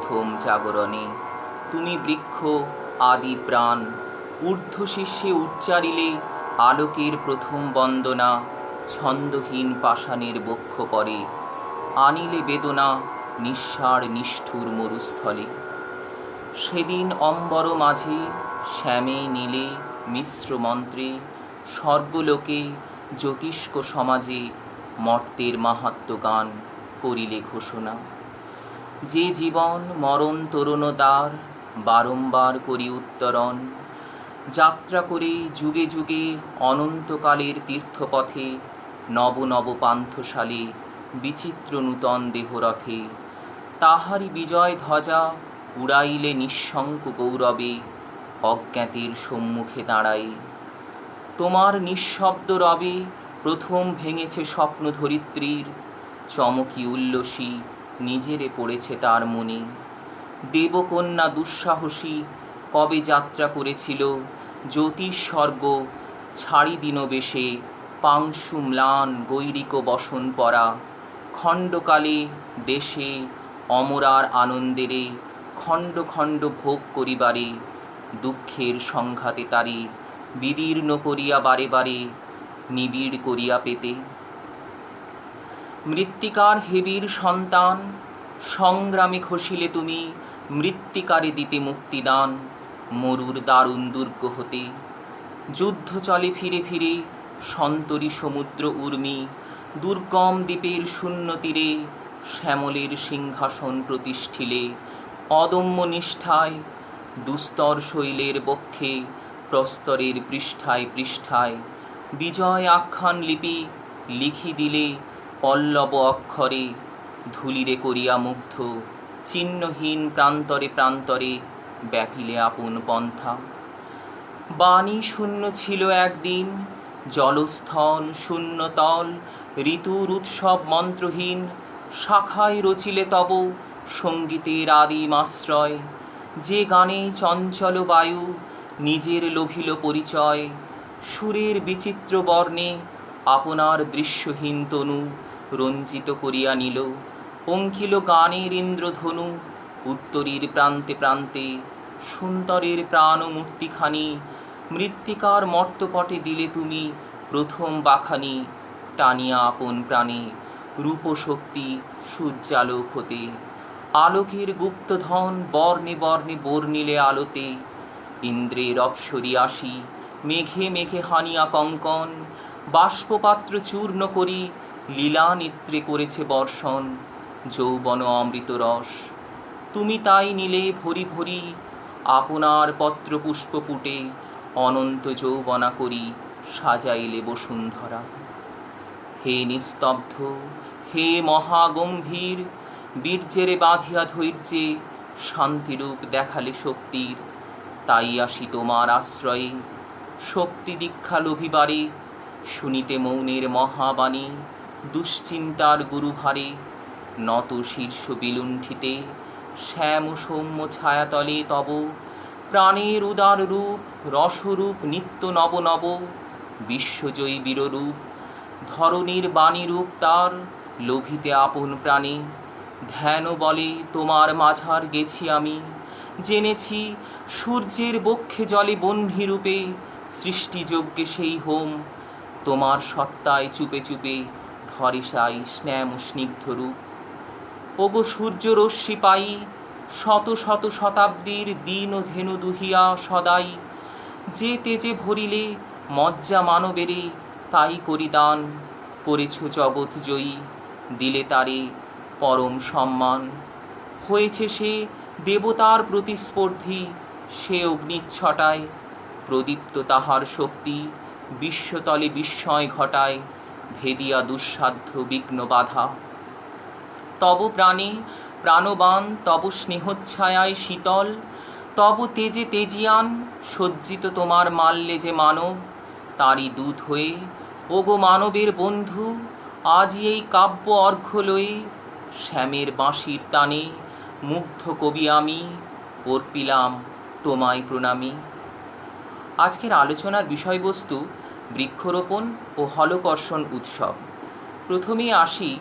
প্রথম জাগরণে। তুমি বৃক্ষ আদি প্রাণ, ঊর্ধ্বশীর্ষে উচ্চারিলে আলোকের প্রথম বন্দনা। ছন্দহীন পাষাণের বক্ষ পরে আনিলে বেদনা নিঃসার নিষ্ঠুর মরুস্থলে। সেদিন অম্বর মাঝে শ্যামে নীলে মিশ্র মন্ত্রে স্বর্গলোকে জ্যোতিষ্ক সমাজে মর্তের মাহাত্ম্য গান করিলে ঘোষণা। যে জীবন মরণ তরুণতার বারংবার করি উত্তরণ, যাত্রা করে যুগে যুগে অনন্তকালের তীর্থপথে নব নব পান্থশালে বিচিত্র নূতন দেহরথে। তাহারি বিজয় ধ্বজা উড়াইলে নিঃশঙ্ক গৌরবে অজ্ঞাতের সম্মুখে দাঁড়াই। তোমার নিঃশব্দ রবে প্রথম ভেঙেছে স্বপ্ন ধরিত্রীর, চমকি উল্লসী নিজেরে পড়েছে তার মনে। দেবকন্যা দুঃসাহসী কবে যাত্রা করেছিল জ্যোতিষ স্বর্গ ছাড়ি দিন বেশে পাংশু ম্লান গৈরিক বসন পরা। খণ্ডকালে দেশে অমরার আনন্দেরে খণ্ড খণ্ড ভোগ করিবারে দুঃখের সংঘাতে তারে বিদীর্ণ করিয়া বারে বারে নিবিড় করিয়া পেতে। মৃত্তিকার হেবীর সন্তান সংগ্রামে খসিলে তুমি মৃত্তিকারে দিতে মুক্তিদান মরুর দারুণ দুর্গ হতে। যুদ্ধ চলে ফিরে ফিরে সন্তরী সমুদ্র উর্মি, দুর্গম দ্বীপের শূন্য তীরে শ্যামলের সিংহাসন প্রতিষ্ঠিলে। অদম্য নিষ্ঠায় দুস্তর শৈলের বক্ষে প্রস্তরের পৃষ্ঠায় পৃষ্ঠায় বিজয় আখ্যান লিপি লিখি দিলে পল্লব অক্ষরে। ধুলিরে করিয়া মুগ্ধ চিহ্নহীন প্রান্তরে প্রান্তরে ব্যাপিলে আপন পন্থা। বাণী শূন্য ছিল একদিন জলস্থল শূন্যতল, ঋতুর উৎসব মন্ত্রহীন শাখায় রচিলে তব সঙ্গীতের আদিম আশ্রয়। যে গানে চঞ্চল বায়ু নিজের লোভিল পরিচয়, সুরের বিচিত্র বর্ণে আপনার দৃশ্যহীন তনু রঞ্জিত করিয়া নিল। পঙ্কিল গানের ইন্দ্রধনু উত্তরীর প্রান্তে প্রান্তে, সুন্দরের প্রাণ মূর্তিখানি মৃত্তিকার মর্তপটে দিলে তুমি প্রথম বাখানি। টানিয়া আপন প্রাণে রূপশক্তি সূর্যালোক হতে, আলোকের গুপ্তধন বর্ণে বর্ণে বর্ণিলে আলোতে। ইন্দ্রের অপ্সরী আসি মেঘে মেঘে হানিয়া কঙ্কন, বাষ্পপাত্র চূর্ণ করি লীলা নেত্রে করেছে বর্ষণ যৌবন অমৃত রস। তুমি তাই নিলে ভরি ভরি আপনার পত্র পুষ্পপুটে, অনন্ত যৌবনা করি সাজাইলে বসুন্ধরা। হে নিস্তব্ধ হে মহাগম্ভীর, বীর্যেরে বাঁধিয়া ধৈর্যে শান্তিরূপ দেখালে শক্তির। তাই আসি তোমার আশ্রয়ে শক্তি দীক্ষা লভিবারে, শুনিতে মৌনের মহাবাণী দুশ্চিন্তার গুরুভারে। নত শীর্ষ বিলুণ্ঠিতে শ্যাম সৌম্য ছায়াতলে তব প্রাণের উদার রূপ রসরূপ নিত্য নব নব। বিশ্বজয়ী বীররূপ ধরণীর বাণীরূপ তার লোভিতে আপন প্রাণে। ধ্যান বলে তোমার মাঝার গেছি আমি, জেনেছি সূর্যের বক্ষে জলে বহ্নিরূপে সৃষ্টিযজ্ঞে সেই হোম। তোমার সত্তায় চুপে চুপে ধরে সাই স্ন্যাম স্নিগ্ধ রূপ। ওগো সূর্য রশ্মি পাই শত শত শতাব্দীর দীন ও ধেনু দুহিয়া সদাই। যে তেজে ভরিলে মজ্জা মানবেরে তাই করি দান। করেছ জগৎ জয়ী দিলে তারে পরম সম্মান। হয়েছে সে দেবতার প্রতিস্পর্ধী, সে অগ্নিচ্ছটায় প্রদীপ্ত তাহার শক্তি বিশ্বতলে বিস্ময় ঘটায় ভেদিয়া দুঃসাধ্য বিঘ্ন বাধা। তব প্রাণে প্রাণবান তব স্নেহচ্ছায়ায় শীতল, তব তেজে তেজিয়ান সজ্জিত তোমার মাল্যে যে মানব। তারই দূত হয়ে ওগো মানবের বন্ধু আজি এই কাব্য অর্ঘ্য লয়ে, শ্যামের বাঁশির তানে মুগ্ধ কবি আমি অর্পিলাম তোমায় প্রণামী। আজকের আলোচনার বিষয়বস্তু বৃক্ষরোপণ ও হলকর্ষণ উৎসব। প্রথমেই আসি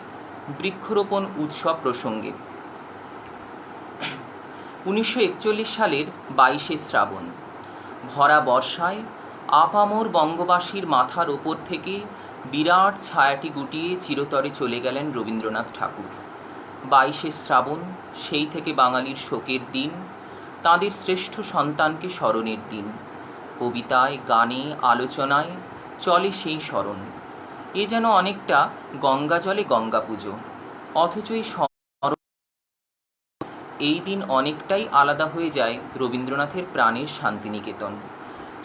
বৃক্ষরোপণ উৎসব প্রসঙ্গে। 1941 সালের 22শে শ্রাবণ, ভরা বর্ষায় আপামর বঙ্গবাসীর মাথার ওপর থেকে বিরাট ছায়াটি গুটিয়ে চিরতরে চলে গেলেন রবীন্দ্রনাথ ঠাকুর। 22শে শ্রাবণ সেই থেকে বাঙালির শোকের দিন, তাঁদের শ্রেষ্ঠ সন্তানকে স্মরণের দিন। কবিতায়, গানে, আলোচনায় চলে সেই স্মরণ। এ যেন অনেকটা গঙ্গা জলে গঙ্গা পুজো, অথচ এই দিন অনেকটাই আলাদা হয়ে যায় রবীন্দ্রনাথের প্রাণের শান্তিনিকেতন।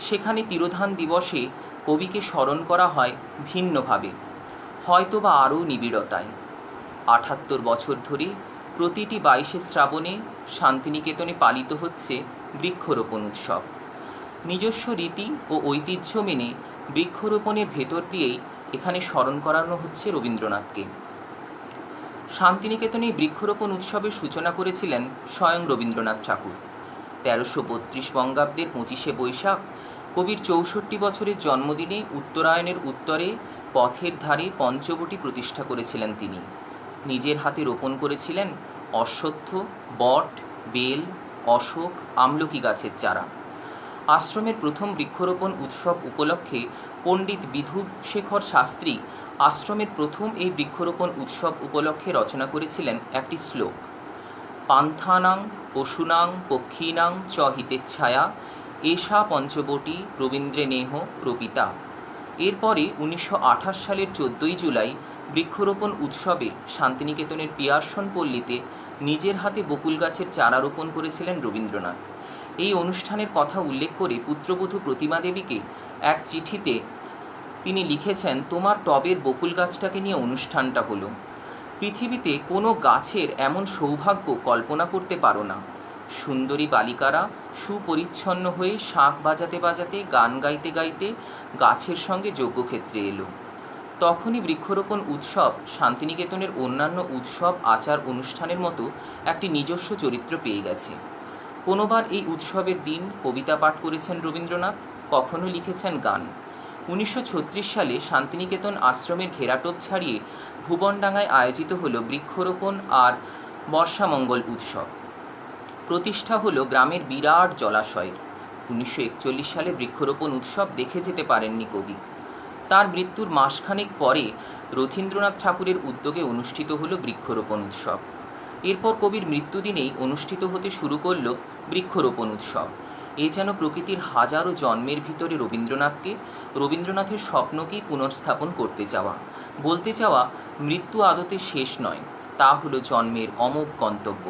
সেখানে তিরোধান দিবসে কবিকে স্মরণ করা হয় ভিন্নভাবে, হয়তোবা আরও নিবিড়তায়। ৭৮ বছর ধরে প্রতিটি 22শে শ্রাবণে শান্তিনিকেতনে পালিত হচ্ছে বৃক্ষরোপণ উৎসব। নিজস্ব রীতি ও ঐতিহ্য মেনে বৃক্ষরোপণের ভেতর দিয়েই এখানে স্মরণ করানো হচ্ছে রবীন্দ্রনাথকে। শান্তিনিকেতনে বৃক্ষরোপণ উৎসবের সূচনা করেছিলেন স্বয়ং রবীন্দ্রনাথ ঠাকুর। 1332 বঙ্গাব্দের 25শে বৈশাখ কবির 64 বছরের জন্মদিনে উত্তরায়ণের উত্তরে পথের ধারে পঞ্চবটি প্রতিষ্ঠা করেছিলেন তিনি। নিজের হাতে রোপণ করেছিলেন অশ্বত্থ, বট, বেল, অশোক, আমলকি গাছের চারা। আশ্রমের প্রথম বৃক্ষরোপণ উৎসব উপলক্ষে পণ্ডিত বিধুশেখর শাস্ত্রী আশ্রমের প্রথম এই বৃক্ষরোপণ উৎসব উপলক্ষে রচনা করেছিলেন একটি শ্লোক: পান্থানাং পশুনাং পক্ষীনাং চ হিতেচ্ছায়া এষা পঞ্চবটি রবীন্দ্রে নেহ প্রপিতা। এরপরে 1928 সালের 14ই জুলাই বৃক্ষরোপণ উৎসবে শান্তিনিকেতনের পিয়ারসন পল্লীতে নিজের হাতে বকুল গাছের চারা রোপণ করেছিলেন রবীন্দ্রনাথ। এই অনুষ্ঠানের কথা উল্লেখ করে পুত্রবধূ প্রতিমা দেবীকে এক চিঠিতে তিনি লিখেছেন, তোমার টবের বকুল গাছটাকে নিয়ে অনুষ্ঠানটা হলো। পৃথিবীতে কোনো গাছের এমন সৌভাগ্য কল্পনা করতে পারো না। সুন্দরী বালিকারা সুপরিচ্ছন্ন হয়ে শাঁখ বাজাতে বাজাতে, গান গাইতে গাইতে গাছের সঙ্গে যজ্ঞক্ষেত্রে এলো। তখনই বৃক্ষরোপণ উৎসব শান্তিনিকেতনের অন্যান্য উৎসব আচার অনুষ্ঠানের মতো একটি নিজস্ব চরিত্র পেয়ে গেছে। কোনোবার এই উৎসবের দিন কবিতা পাঠ করেছেন রবীন্দ্রনাথ, কখনো লিখেছেন গান। 1936 সালে শান্তিনিকেতন আশ্রমের ঘেরাটোপ ছাড়িয়ে ভুবনডাঙ্গায় আয়োজিত হলো বৃক্ষরোপণ আর বর্ষামঙ্গল উৎসব। প্রতিষ্ঠা হলো গ্রামের বিরাট জলাশয়ের। 1941 সালে বৃক্ষরোপণ উৎসব দেখে যেতে পারেননি কবি। তার মৃত্যুর মাসখানেক পরে রথীন্দ্রনাথ ঠাকুরের উদ্যোগে অনুষ্ঠিত হলো বৃক্ষরোপণ উৎসব। এরপর কবির মৃত্যুদিনেই অনুষ্ঠিত হতে শুরু করল বৃক্ষরোপণ উৎসব। এ যেন প্রকৃতির হাজারো জন্মের ভিতরে রবীন্দ্রনাথকে, রবীন্দ্রনাথের স্বপ্নকেই পুনর্স্থাপন করতে চাওয়া, বলতে চাওয়া মৃত্যু আদতে শেষ নয়, তা হলো জন্মের অমোঘ গন্তব্য।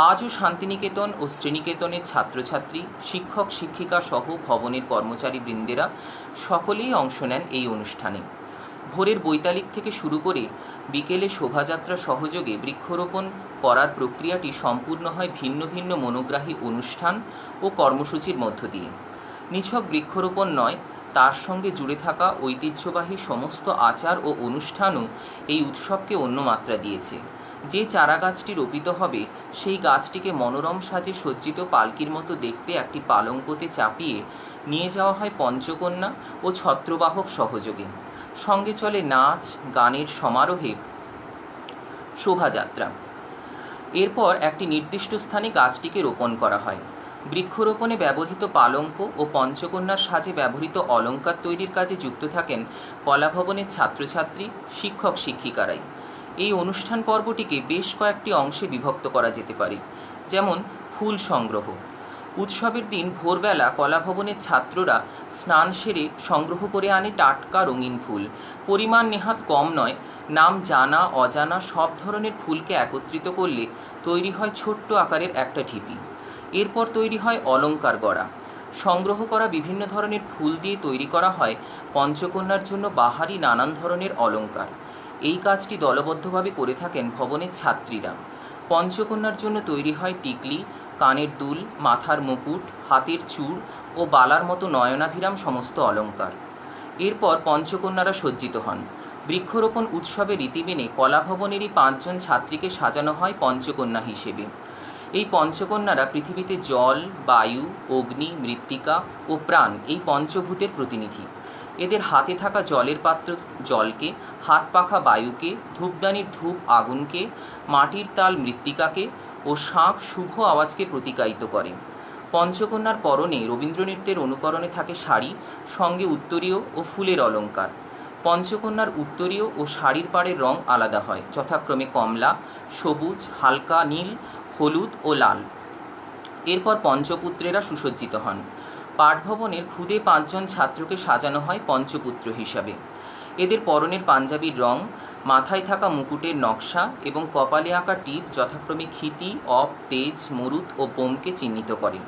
আজও শান্তিনিকেতন ও শ্রীনিকেতনের ছাত্রছাত্রী, শিক্ষক শিক্ষিকা সহ ভবনের কর্মচারী বৃন্দেরা সকলেই অংশ নেন এই অনুষ্ঠানে। ভোরের বৈতালিক থেকে শুরু করে বিকেলে শোভাযাত্রা সহযোগে বৃক্ষরোপণ করার প্রক্রিয়াটি সম্পূর্ণ হয় ভিন্ন ভিন্ন মনোগ্রাহী অনুষ্ঠান ও কর্মসূচির মধ্য দিয়ে। নিছক বৃক্ষরোপণ নয়, তার সঙ্গে জুড়ে থাকা ঐতিহ্যবাহী সমস্ত আচার ও অনুষ্ঠানও এই উৎসবকে অন্য মাত্রা দিয়েছে। যে চারাগাছটি রোপিত হবে সেই গাছটিকে মনোরম সাজে সজ্জিত পালকির মতো দেখতে একটি পালঙ্কতে চাপিয়ে নিয়ে যাওয়া হয় পঞ্চকন্যা ও ছত্রবাহক সহযোগে। সঙ্গে চলে নাচ, গানের সমারোহে শোভাযাত্রা। এরপর একটি নির্দিষ্ট স্থানে গাছটিকে রোপণ করা হয়। বৃক্ষরোপণে ব্যবহৃত পালঙ্ক ও পঞ্চকন্যার সাজে ব্যবহৃত অলঙ্কার তৈরির কাজে যুক্ত থাকেন কলাভবনের ছাত্রছাত্রী, শিক্ষক শিক্ষিকারাই। এই অনুষ্ঠান পর্বটিকে বেশ কয়েকটি অংশে বিভক্ত করা যেতে পারে, যেমন ফুল সংগ্রহ। উৎসবের দিন ভোরবেলা কলাভবনের ছাত্ররা স্নান সেরে সংগ্রহ করে আনে টাটকা রঙিন ফুল। পরিমাণ নেহাত কম নয়, নাম জানা অজানা সব ধরনের ফুলকে একত্রিত করলে তৈরি হয় ছোট্ট আকারের একটা ঢিপি। এরপর তৈরি হয় অলঙ্কার গড়া। সংগ্রহ করা বিভিন্ন ধরনের ফুল দিয়ে তৈরি করা হয় পঞ্চকন্যার জন্য বাহারি নানান ধরনের অলঙ্কার। এই কাজটি দলবদ্ধভাবে করে থাকেন ভবনের ছাত্রীরা। পঞ্চকন্যার জন্য তৈরি হয় টিকলি, কানের দুল, মাথার মুকুট, হাতের চূড় ও বালার মতো নয়নাভিরাম সমস্ত অলঙ্কার। এরপর পঞ্চকন্যারা সজ্জিত হন। বৃক্ষরোপণ উৎসবে রীতি মেনে কলাভবনেরই 5 জন ছাত্রীকে সাজানো হয় পঞ্চকন্যা হিসেবে। এই পঞ্চকন্যারা পৃথিবীতে জল, বায়ু, অগ্নি, মৃত্তিকা ও প্রাণ এই পঞ্চভূতের প্রতিনিধি। এদের হাতে থাকা জলের পাত্র জলকে, হাত পাখা বায়ুকে, ধূপদানির ধূপ আগুনকে, মাটির তাল মৃত্তিকাকে ও শাঁখ শুভ আওয়াজকে প্রতিকায়িত করে। পঞ্চকন্যার পরনে রবীন্দ্রনৃত্যের অনুকরণে থাকে শাড়ি, সঙ্গে উত্তরীয় ও ফুলের অলঙ্কার। পঞ্চকন্যার উত্তরীয় ও শাড়ির পাড়ের রং আলাদা হয়, যথাক্রমে কমলা, সবুজ, হালকা নীল, হলুদ ও লাল। এরপর পঞ্চপুত্রেরা সুসজ্জিত হন। পাঠভবনের খুদে 5 জন ছাত্রকে সাজানো হয় পঞ্চপুত্র হিসাবে। এদের পরনের পাঞ্জাবির রং, মাথায় থাকা মুকুটের নকশা এবং কপালে আঁকা টিপ যথাক্রমে ক্ষিতি, অপ, তেজ, মরুত ও বোমকে চিহ্নিত করে।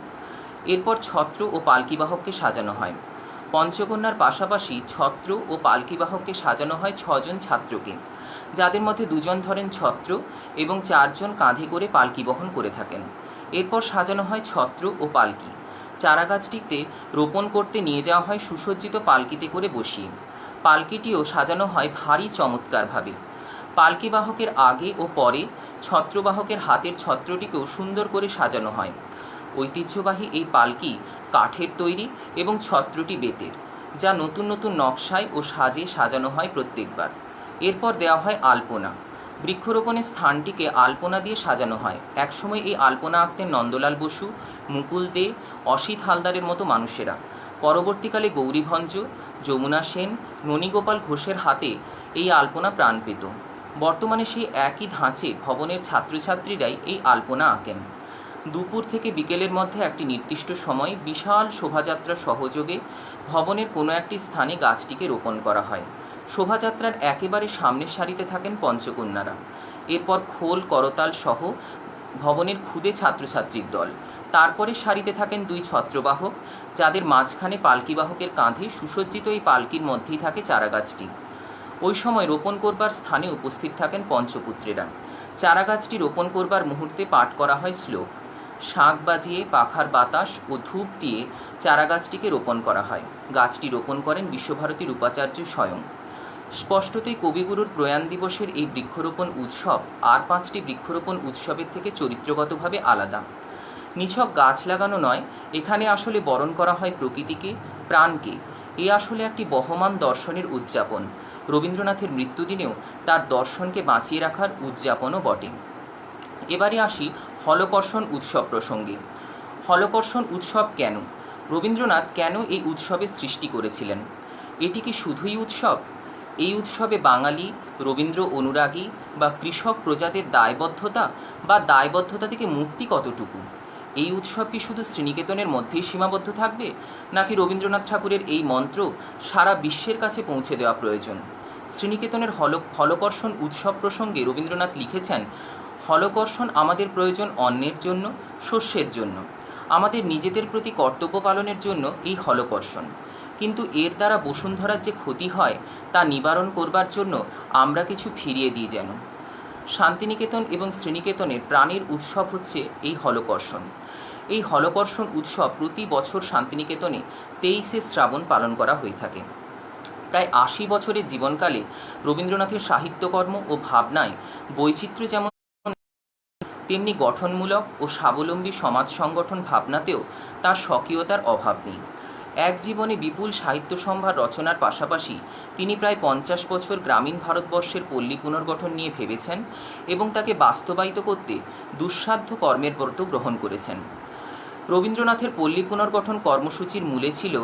এরপর ছত্র ও পালকিবাহককে সাজানো হয়। পঞ্চকন্যার পাশাপাশি ছত্র ও পালকিবাহককে সাজানো হয় 6 জন ছাত্রকে, যাদের মধ্যে 2 জন ধরেন ছত্র এবং 4 জন কাঁধে করে পালকি বহন করে থাকেন। এরপর সাজানো হয় ছত্র ও পালকি। চারাগাছটিতে রোপণ করতে নিয়ে যাওয়া হয় সুসজ্জিত পালকিতে করে বসিয়ে। পালকিটিও সাজানো হয় ভারী চমৎকারভাবে। পালকিবাহকের আগে ও পরে ছত্রবাহকের হাতের ছত্রটিকেও সুন্দর করে সাজানো হয়। ঐতিহ্যবাহী এই পালকি কাঠের তৈরি এবং ছত্রটি বেতের, যা নতুন নতুন নকশায় ও সাজে সাজানো হয় প্রত্যেকবার। এরপর দেওয়া হয় আলপনা। বৃক্ষরোপণের স্থানটিকে আলপনা দিয়ে সাজানো হয়। একসময় এই আলপনা আঁকতেন নন্দলাল বসু, মুকুল দে, অসিত হালদারের মতো মানুষেরা। পরবর্তীকালে গৌরীভঞ্জ, যমুনা সেন, ননীগোপাল ঘোষের হাতে এই আলপনা প্রাণ পেত। বর্তমানে সেই একই ধাঁচে ভবনের ছাত্রছাত্রীরাই এই আলপনা আঁকেন। দুপুর থেকে বিকেলের মধ্যে একটি নির্দিষ্ট সময় বিশাল শোভাযাত্রা সহযোগে ভবনের কোনো একটি স্থানে গাছটিকে রোপণ করা হয়। শোভাযাত্রার একেবারে সামনের সারিতে থাকেন পঞ্চকন্যারা। এরপর খোল, করতাল সহ ভবনের ক্ষুদে ছাত্রছাত্রীর দল। তারপরে সারিতে থাকেন 2 ছত্রবাহক, যাদের মাঝখানে পালকিবাহকের কাঁধে সুসজ্জিত এই পালকির মধ্যেই থাকে চারাগাছটি। ওই সময় রোপণ করবার স্থানে উপস্থিত থাকেন পঞ্চপুত্রেরা। চারাগাছটি রোপণ করবার মুহূর্তে পাঠ করা হয় শ্লোক। শাঁখ বাজিয়ে, পাখার বাতাস ও ধূপ দিয়ে চারাগাছটিকে রোপণ করা হয়। গাছটি রোপণ করেন বিশ্বভারতীর উপাচার্য স্বয়ং। স্পষ্টতই কবিগুরুর প্রয়াণ দিবসের এই বৃক্ষরোপণ উৎসব আর 5টি বৃক্ষরোপণ উৎসবের থেকে চরিত্রগতভাবে আলাদা। নিছক গাছ লাগানো নয়, এখানে আসলে বরণ করা হয় প্রকৃতিকে, প্রাণকে। এ আসলে একটি বহমান দর্শনের উদযাপন। রবীন্দ্রনাথের মৃত্যুদিনেও তার দর্শনকে বাঁচিয়ে রাখার উদযাপনও বটে। এবারে আসি হলকর্ষণ উৎসব প্রসঙ্গে। হলকর্ষণ উৎসব কেন? রবীন্দ্রনাথ কেন এই উৎসবের সৃষ্টি করেছিলেন? এটি কি শুধুই উৎসব? এই উৎসবে বাঙালি, রবীন্দ্র অনুরাগী বা কৃষক প্রজাদের দায়বদ্ধতা থেকে মুক্তি কতটুকু? এই উৎসব কি শুধু শ্রীনিকেতনের মধ্যেই সীমাবদ্ধ থাকবে, নাকি রবীন্দ্রনাথ ঠাকুরের এই মন্ত্র সারা বিশ্বের কাছে পৌঁছে দেওয়া প্রয়োজন? শ্রীনিকেতনের হলকর্ষণ উৎসব প্রসঙ্গে রবীন্দ্রনাথ লিখেছেন, হলকর্ষণ আমাদের প্রয়োজন অন্নের জন্য, শস্যের জন্য। আমাদের নিজেদের প্রতি কর্তব্য পালনের জন্য এই হলকর্ষণ। কিন্তু এর দ্বারা বসুন্ধরার যে ক্ষতি হয় তা নিবারণ করবার জন্য আমরা কিছু ফিরিয়ে দিই যেন। শান্তিনিকেতন এবং শ্রীনিকেতনের প্রাণের উৎসব হচ্ছে এই হলকর্ষণ। এই হলকর্ষণ উৎসব প্রতি বছর শান্তিনিকেতনে 23শে শ্রাবণ পালন করা হয়ে থাকে। প্রায় 80 বছরের জীবনকালে রবীন্দ্রনাথের সাহিত্যকর্ম ও ভাবনায় বৈচিত্র্য যেমন তেমনি গঠনমূলক ও স্বাবলম্বী সমাজ সংগঠন ভাবনাতেও তার স্বকীয়তার অভাব নেই। এক জীবনে বিপুল সাহিত্য সম্ভার রচনার পাশাপাশি তিনি প্রায় 50 বছর গ্রামীণ ভারতবর্ষের পল্লী পুনর্গঠন নিয়ে ভেবেছেন এবং তাকে বাস্তবায়িত করতে দুঃসাধ্য কর্মের ব্রত গ্রহণ করেছেন। রবীন্দ্রনাথের পল্লী পুনর্গঠন কর্মসূচির মূলে ছিল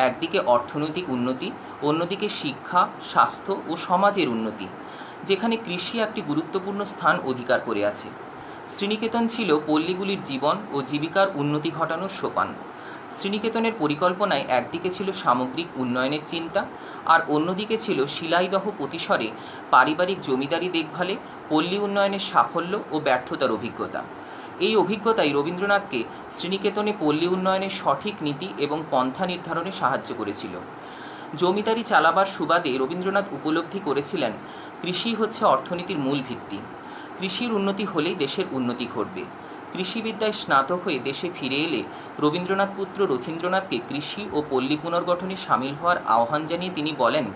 একদিকে অর্থনৈতিক উন্নতি, অন্যদিকে শিক্ষা, স্বাস্থ্য ও সমাজের উন্নতি, যেখানে কৃষি একটি গুরুত্বপূর্ণ স্থান অধিকার করে আছে। শ্রীনিকেতন ছিল পল্লীগুলির জীবন ও জীবিকার উন্নতি ঘটানোর সোপান। শ্রীনিকেতনের পরিকল্পনায় একদিকে ছিল সামগ্রিক উন্নয়নের চিন্তা, আর অন্যদিকে ছিল শিলাইদহ প্রতিসরে পারিবারিক জমিদারি দেখভালে পল্লী উন্নয়নের সাফল্য ও ব্যর্থতার অভিজ্ঞতা। এই অভিজ্ঞতাই রবীন্দ্রনাথকে শ্রীনিকেতনে পল্লী উন্নয়নের সঠিক নীতি এবং পন্থা নির্ধারণে সাহায্য করেছিল। জমিদারি চালাবার সুবাদে রবীন্দ্রনাথ উপলব্ধি করেছিলেন, কৃষি হচ্ছে অর্থনীতির মূল ভিত্তি। কৃষির উন্নতি হলেই দেশের উন্নতি ঘটবে। কৃষিবিদ্যায় স্নাতক হয়ে দেশে ফিরে এলে রবীন্দ্রনাথ পুত্র রথীন্দ্রনাথকে কৃষি ও পল্লী পুনর্গঠনে সামিল হওয়ার আহ্বান জানিয়ে তিনি বলেন,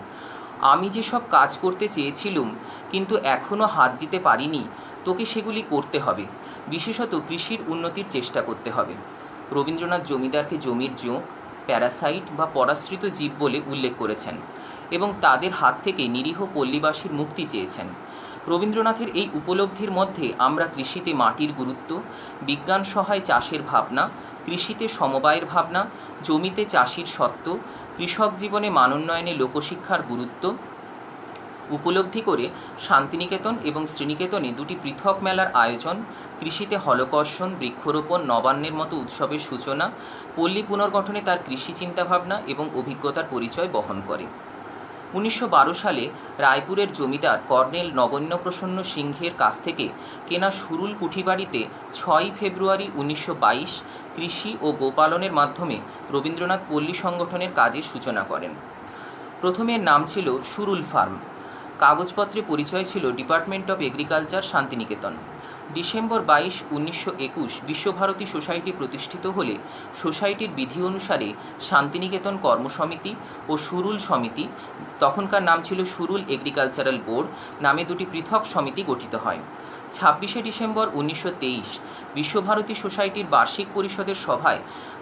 আমি যেসব কাজ করতে চেয়েছিলুম কিন্তু এখনও হাত দিতে পারিনি, তোকে সেগুলি করতে হবে। বিশেষত কৃষির উন্নতির চেষ্টা করতে হবে। রবীন্দ্রনাথ জমিদারকে জমির জোঁক, প্যারাসাইট বা পরাশ্রিত জীব বলে উল্লেখ করেছেন এবং তাদের হাত থেকে নিরীহ পল্লীবাসীর মুক্তি চেয়েছেন। রবীন্দ্রনাথের এই উপলব্ধির মধ্যে আমরা কৃষিতে মাটির গুরুত্ব, বিজ্ঞান সহায় চাষের ভাবনা, কৃষিতে সমবায়ের ভাবনা, জমিতে চাষির সত্ত্ব, কৃষক জীবনে মানোন্নয়নে লোকশিক্ষার গুরুত্ব উপলব্ধি করে শান্তিনিকেতন এবং শ্রীনিকেতনে দুটি পৃথক মেলার আয়োজন, কৃষিতে হলকর্ষণ, বৃক্ষরোপণ, নবান্নের মতো উৎসবের সূচনা, পল্লী পুনর্গঠনে তার কৃষি চিন্তাভাবনা এবং অভিজ্ঞতার পরিচয় বহন করে। 1912 সালে রায়পুরের জমিদার কর্নেল নগণ্যপ্রসন্ন সিংহের কাছ থেকে কেনা সুরুল কুঠিবাড়িতে 6 ফেব্রুয়ারি 1922 কৃষি ও গোপালনের মাধ্যমে রবীন্দ্রনাথ পল্লী সংগঠনের কাজের সূচনা করেন। প্রথমে এর নাম ছিল সুরুল ফার্ম, কাগজপত্রে পরিচয় ছিল department of agriculture, Shantiniketan. December 22, 1921 Visva Bharati society প্রতিষ্ঠিত হলে সোসাইটির বিধি অনুসারে শান্তিনিকেতন কর্মসমিতি ও সুরুল সমিতি, তখনকার নাম ছিল সুরুল এগ্রিকালচারাল বোর্ড, নামে দুটি পৃথক সমিতি গঠিত হয়। 26শে ডিসেম্বর 1923 বিশ্বভারতী সোসাইটির বার্ষিক পরিষদের সভায়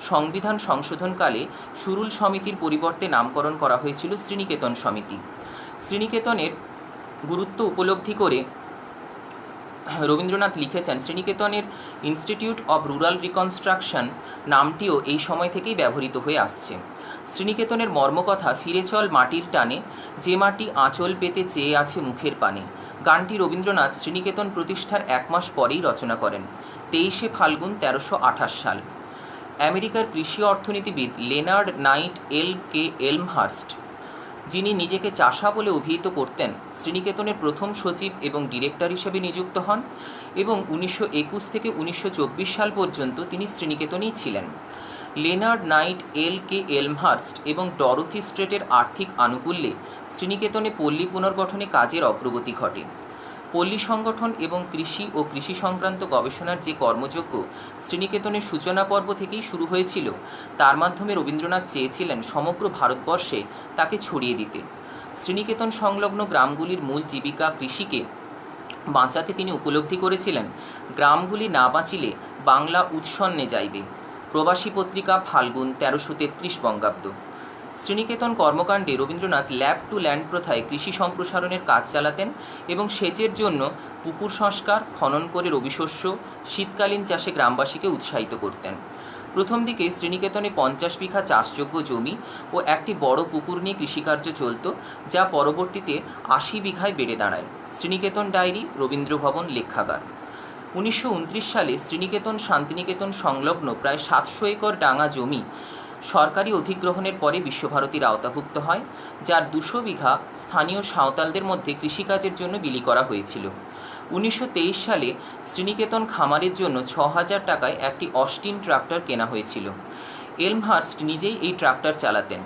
সংবিধান সংশোধনকালে সুরুল সমিতির পরিবর্তে নামকরণ করা হয়েছিল শ্রীনিকেতন সমিতি। শ্রীনিকেতনের গুরুত্ব উপলব্ধি করে রবীন্দ্রনাথ লিখেছেন, শ্রীনিকেতনের ইনস্টিটিউট অব রুরাল রিকনস্ট্রাকশন নামটিও এই সময় থেকেই ব্যবহৃত হয়ে আসছে। শ্রীনিকেতনের মর্মকথা, ফিরে চল মাটির টানে, যে মাটি আঁচল পেতে চেয়ে আছে মুখের পানে। গানটি রবীন্দ্রনাথ শ্রীনিকেতন প্রতিষ্ঠার 1 মাস পরেই রচনা করেন, 23শে ফাল্গুন 1328 সাল। আমেরিকার কৃষি অর্থনীতিবিদ লেনার্ড নাইট কে এলমহার্স্ট, যিনি নিজেকে চাষা বলে অভিহিত করতেন, শ্রীনিকেতনের প্রথম সচিব এবং ডিরেক্টর হিসেবে নিযুক্ত হন এবং 1921 থেকে 1924 সাল পর্যন্ত তিনি শ্রীনিকেতনেই ছিলেন। লেনার্ড নাইট কে এলমহার্স্ট এবং ডরোথি স্ট্রেটের আর্থিক আনুকূল্যে শ্রীনিকেতনে পল্লী পুনর্গঠনে কাজের অগ্রগতি ঘটে। পল্লী সংগঠন এবং কৃষি ও কৃষি সংক্রান্ত গবেষণার যে কর্মযজ্ঞ শ্রীনিকেতনের সূচনা পর্ব থেকেই শুরু হয়েছিল, তার মাধ্যমে রবীন্দ্রনাথ চেয়েছিলেন সমগ্র ভারতবর্ষে তাকে ছড়িয়ে দিতে। শ্রীনিকেতন সংলগ্ন গ্রামগুলির মূল জীবিকা কৃষিকে বাঁচাতে তিনি উপলব্ধি করেছিলেন, গ্রামগুলি না বাঁচিলে বাংলা উৎসন্নে যাইবে। প্রবাসী পত্রিকা, ফাল্গুন 1333 বঙ্গাব্দ। শ্রীনিকেতন কর্মকাণ্ডে রবীন্দ্রনাথ ল্যাব টু ল্যান্ড প্রথায় কৃষি সম্প্রসারণের কাজ চালাতেন এবং সেচের জন্য পুকুর সংস্কার, খনন করে রবিশস্য, শীতকালীন চাষে গ্রামবাসীকে উৎসাহিত করতেন। প্রথম দিকে শ্রীনিকেতনে 50 বিঘা চাষযোগ্য জমি ও একটি বড় পুকুর নিয়ে কৃষিকার্য চলত, যা পরবর্তীতে 80 বিঘায় বেড়ে দাঁড়ায়। শ্রীনিকেতন ডায়েরি, রবীন্দ্রভবন লেখাগার। 1929 সালে শ্রীনিকেতন শান্তিনিকেতন সংলগ্ন প্রায় 700 একর ডাঙা জমি সরকারি অধিগ্রহণের পরে বিশ্বভারতীর আওতাভুক্ত হয়, যার 200 বিঘা স্থানীয় সাঁওতালদের মধ্যে কৃষিকাজের জন্য বিলি করা হয়েছিল। 1923 সালে শ্রীনিকেতন খামারের জন্য 6000 টাকায় একটি অস্টিন ট্রাক্টর কেনা হয়েছিল। এলমহার্স্ট নিজেই এই ট্রাক্টর চালাতেন।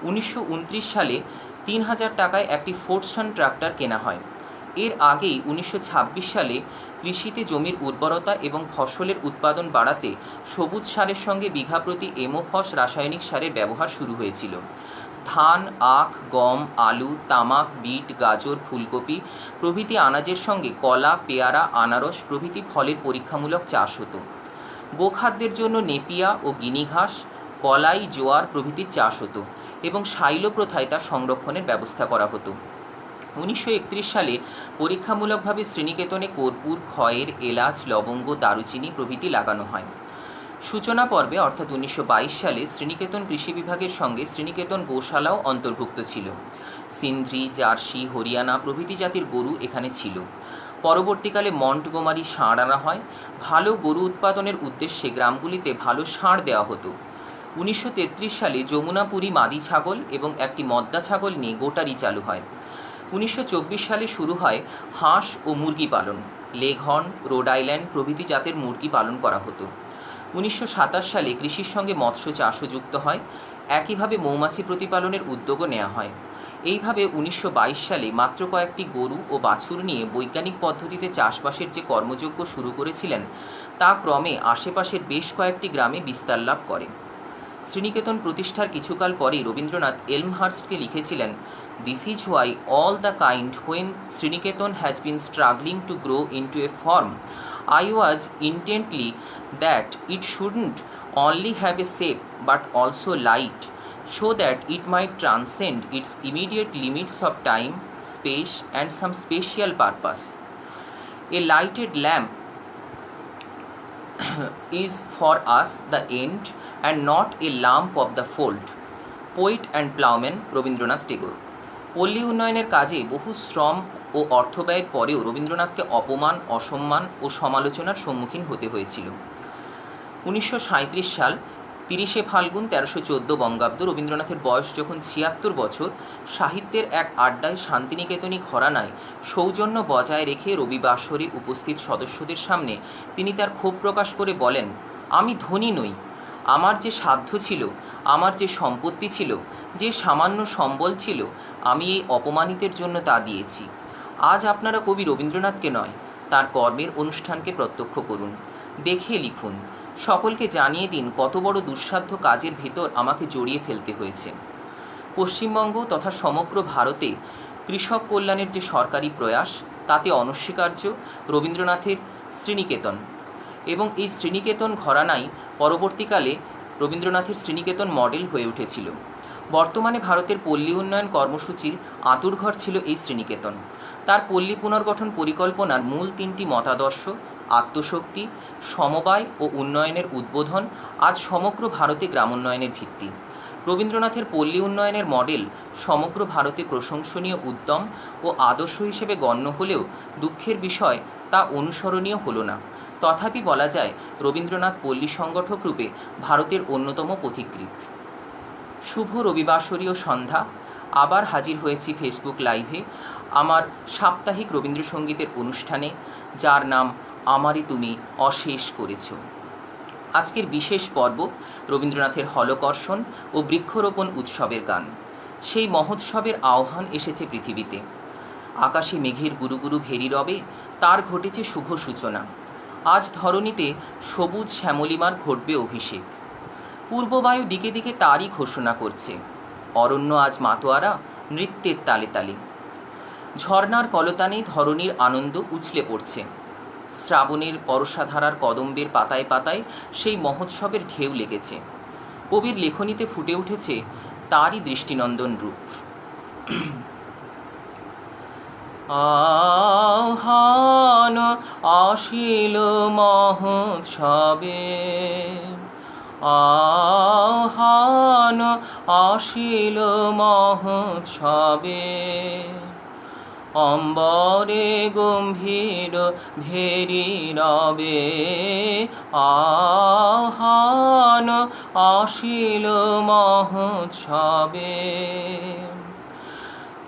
1929 সালে 3000 টাকায় একটি ফোর্ডসন ট্রাক্টর কেনা হয়। এর আগেই 1926 সালে কৃষিতে জমির উর্বরতা এবং ফসলের উৎপাদন বাড়াতে সবুজ সারের সঙ্গে বিঘা প্রতি এমোফস রাসায়নিক সারের ব্যবহার শুরু হয়েছিল। ধান, আখ, গম, আলু, তামাক, বিট, গাজর, ফুলকপি প্রভৃতি আনাজের সঙ্গে কলা, পেয়ারা, আনারস প্রভৃতি ফলের পরীক্ষামূলক চাষ হতো। গোখাদ্যের জন্য নেপিয়া ও গিনি ঘাস, কলাই, জোয়ার প্রভৃতির চাষ হতো এবং শাইলো প্রথায় তার সংরক্ষণের ব্যবস্থা করা হতো। 1931 সালে পরীক্ষামূলকভাবে শ্রীনিকেতনে কর্পূর, খয়ের, এলাচ, লবঙ্গ, দারুচিনি প্রভৃতি লাগানো হয়। সূচনা পর্বে অর্থাৎ 1922 সালে শ্রীনিকেতন কৃষি বিভাগের সঙ্গে শ্রীনিকেতন গোশালাও অন্তর্ভুক্ত ছিল। সিন্ধ্রি, জার্সি, হরিয়ানা প্রভৃতি জাতির গরু এখানে ছিল। পরবর্তীকালে মন্টগোমারি ষাঁড় আনা হয়। ভালো গরু উৎপাদনের উদ্দেশ্যে গ্রামগুলিতে ভালো ষাঁড় দেওয়া হতো। 1933 সালে যমুনাপুরী মাদি ছাগল এবং একটি মদ্দা ছাগল নিয়ে গোটারি চালু হয়। 1924 সালে শুরু হয় হাঁস ও মুরগি পালন। লেঘর্ন, রোড আইল্যান্ড প্রভৃতি জাতের মুরগি পালন করা হতো। 1927 সালে কৃষির সঙ্গে মৎস্য চাষও যুক্ত হয়। একইভাবে মৌমাছি প্রতিপালনের উদ্যোগও নেওয়া হয়। এইভাবে 1922 সালে মাত্র কয়েকটি গরু ও বাছুর নিয়ে বৈজ্ঞানিক পদ্ধতিতে চাষবাসের যে কর্মযজ্ঞ শুরু করেছিলেন, তা ক্রমে আশেপাশের বেশ কয়েকটি গ্রামে বিস্তার লাভ করে। শ্রীনিকেতন প্রতিষ্ঠার কিছুকাল পরেই রবীন্দ্রনাথ এলমহার্স্টকে লিখেছিলেন, "This is why all the kind when Sriniketan has been struggling to grow into a form, I was intently that it shouldn't only have a shape but also light, so that it might transcend its immediate limits of time, space, and some spatial purpose. A lighted lamp is for us the end and not a lump of the fold. Poet and প্লাউম্যান Rabindranath Tagore. পল্লী উন্নয়নের কাজে বহু শ্রম ও অর্থব্যয়ের পরেও রবীন্দ্রনাথকে অপমান, অসম্মান ও সমালোচনার সম্মুখীন হতে হয়েছিল। 1937 সাল 30শে ফাল্গুন 1314 বঙ্গাব্দ রবীন্দ্রনাথের বয়স যখন 76 বছর, সাহিত্যের এক আড্ডায় শান্তিনিকেতনী ঘরানায় সৌজন্য বজায় রেখে রবিবাসরে উপস্থিত সদস্যদের সামনে তিনি তার ক্ষোভ প্রকাশ করে বলেন, আমি ধনী নই, আমার যে সাধ্য ছিল, আমার যে সম্পত্তি ছিল, যে সামান্য সম্বল ছিল, আমি এই অপমানিতের জন্য তা দিয়েছি। আজ আপনারা কবি রবীন্দ্রনাথকে নয়, তার কর্মের অনুষ্ঠানকে প্রত্যক্ষ করুন, দেখে লিখুন, সকলকে জানিয়ে দিন কত বড় দুঃসাধ্য কাজের ভিতর আমাকে জড়িয়ে ফেলতে হয়েছে। পশ্চিমবঙ্গ তথা সমগ্র ভারতে কৃষক কল্যাণের যে সরকারি প্রয়াস, তাতে অনস্বীকার্য রবীন্দ্রনাথের শ্রীনিকেতন, এবং এই শ্রীনিকেতন ঘরানাই পরবর্তীকালে রবীন্দ্রনাথের শ্রীনিকেতন মডেল হয়ে উঠেছিল। বর্তমানে ভারতের পল্লী উন্নয়ন কর্মসূচির আঁতুড়ঘর ছিল এই শ্রীনিকেতন। তার পল্লী পুনর্গঠন পরিকল্পনার মূল 3টি মতাদর্শ, আত্মশক্তি, সমবায় ও উন্নয়নের উদ্বোধন, আজ সমগ্র ভারতে গ্রামোন্নয়নের ভিত্তি। রবীন্দ্রনাথের পল্লী উন্নয়নের মডেল সমগ্র ভারতে প্রশংসনীয় উদ্যম ও আদর্শ হিসেবে গণ্য হলেও দুঃখের বিষয় তা অনুসরণীয় হলো না। তথাপি বলা যায় রবীন্দ্রনাথ পল্লী সংগঠক রূপে ভারতের অন্যতম পথিকৃৎ। শুভ রবিবাসরীয় সন্ধ্যা, আবার হাজির হয়েছি ফেসবুক লাইভে আমার সাপ্তাহিক রবীন্দ্রসঙ্গীতের অনুষ্ঠানে, যার নাম আমারই তুমি অশেষ করেছ। আজকের বিশেষ পর্ব রবীন্দ্রনাথের হলকর্ষণ ও বৃক্ষরোপণ উৎসবের গান। সেই মহোৎসবের আহ্বান এসেছে পৃথিবীতে। আকাশে মেঘের গুরু গুরু ভেরি রবে, তার ঘটেছে শুভ সূচনা। আজ ধরণীতে সবুজ শ্যামলিমার ঘটবে অভিষেক। পূর্ববায়ু দিকে দিকে তারই ঘোষণা করছে। অরণ্য আজ মাতোয়ারা নৃত্যের তালে তালে। ঝর্নার কলতানে ধরণীর আনন্দ উছলে পড়ছে। শ্রাবণের বর্ষাধারার কদম্বের পাতায় পাতায় সেই মহোৎসবের ঢেউ লেগেছে। কবির লেখনীতে ফুটে উঠেছে তারই দৃষ্টিনন্দন রূপ। আহ্বান আসিল মহোৎসবে, আহ্বান আসিল মহোৎসবে, অম্বরে গম্ভীর ভেরি রবে, আহ্বান আসিল মহোৎসবে।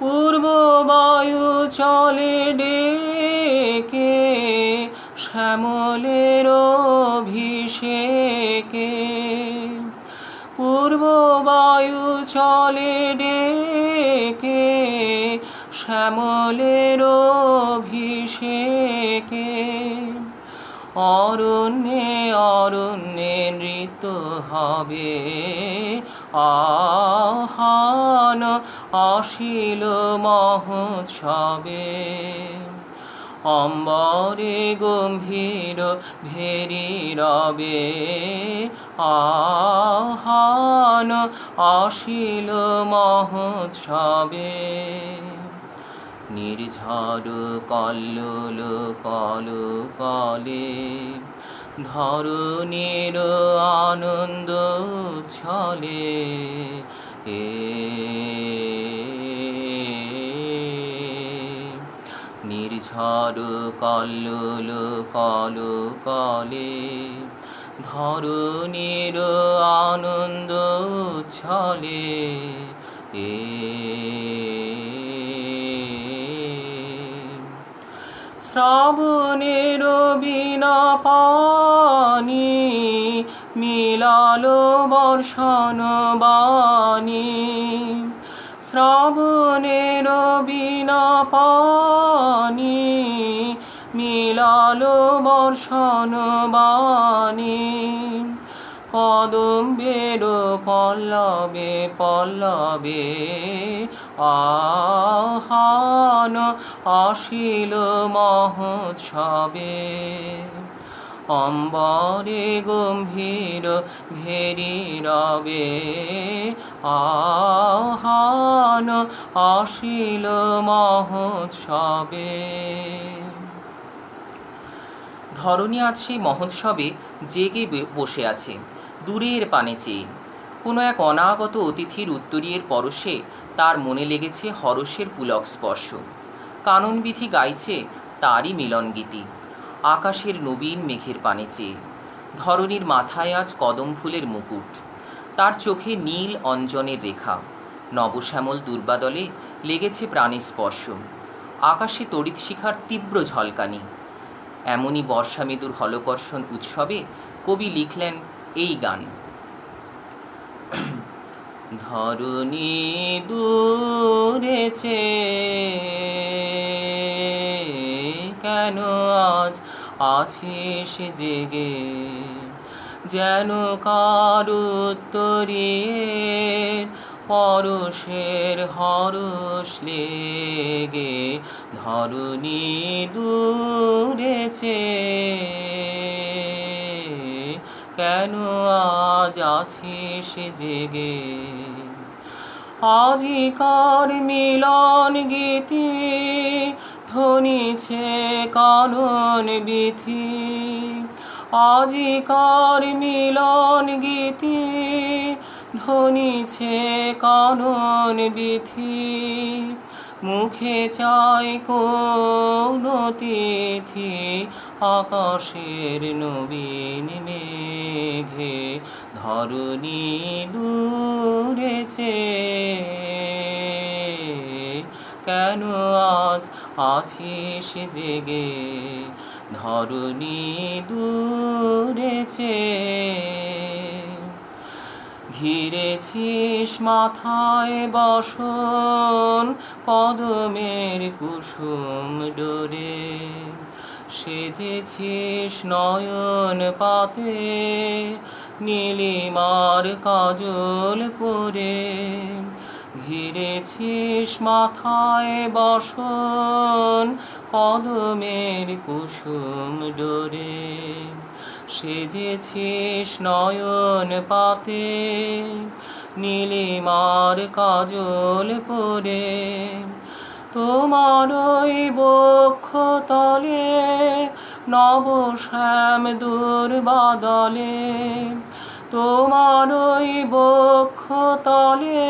পূর্ববায়ু চলে ডেকে শ্যামলের অভিষেকে, পূর্ববায়ু চলে ডেকে শ্যামলের অভিষেকে। অরণ্যে অরণ্যে নৃত্য হবে, আহ্বান আসিল মহোৎসবে। অম্বরে গম্ভীর ভেরি রবে, আহ্বান আসিল মহোৎসবে। নির্ঝর কল্লোল কল কলে ধরণীর আনন্দ ছলে, নির্ঝর কল্লোল কল কলে ধরণীর আনন্দ ছলে। শ্রাবণের বিনা পানি মিলালো বর্ষণ বাণী, শ্রাবণের বিনা পানি মিলালো বর্ষণ বাণী। কদম্বের পল্লবে পল্লবে আহ্বান আসিল মহোৎসবে। অম্বরে গম্ভীর ভেরি রবে আহ্বান আসিল মহোৎসবে। ধরণী আজ সেই মহোৎসবে জেগে বসে আছে দূরের পানে চেয়ে। কোনো এক অনাগত অতিথির উত্তরীয়ের পরশে তার মনে লেগেছে হরষের পুলক স্পর্শ। কাননবিধি গাইছে তারই মিলন গীতি আকাশের নবীন মেঘের পানে চেয়ে। ধরণীর মাথায় আজ কদম ফুলের মুকুট, তার চোখে নীল অঞ্জনের রেখা। নবশ্যামল দুর্বাদলে লেগেছে প্রাণের স্পর্শ, আকাশে তড়িৎ শিখার তীব্র ঝলকানি। এমনই বর্ষামেদুর হলকর্ষণ উৎসবে কবি লিখলেন এই গান। ধরণী দূরে কেন আজ আছিস জেগে, যেন কারো উত্তরীয়ের পরশের হরষ লেগে। ধরণী দূরে কেন আজ আছিস জেগে। আজিকার মিলন গীতি ধ্বনিছে কানন বিথি, আজিকার মিলন গীতি ধ্বনিছে কানন বিথি। মুখে চাই কোন তিথি আকাশের নবীন মেঘে। ধরণী দূরে কেন আজ আছিস জেগে। ধরণী দূরে ঘিরেছিস মাথায় বসন কদমের কুসুম ডোরে, সেজেছিস নয়ন পাতে নীলিমার কাজল পরে। ঘিরেছিস মাথায় বসন কদমের কুসুম ডোরে, সেজেছিস নয়ন পাতে নীলিমার কাজল পরে। তোমার ওই বক্ষ তলে নবশ্যাম দুর্বাদলে, তোমার ওই বক্ষ তলে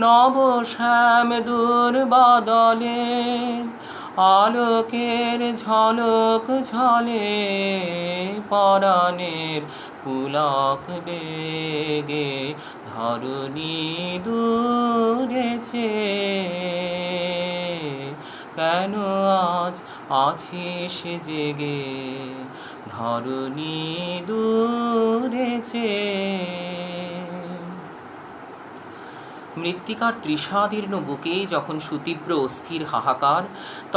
নবশ্যাম দুর্বাদলে। আলোকের ঝলক ঝলে পরাণের পুলক বেগে। ধরণী দূরে কেন আজ আছিস জেগে। ধরণী দূরে মৃত্তিকার তৃষাদীর্ণ বুকে যখন সুতীব্র অস্থির হাহাকার,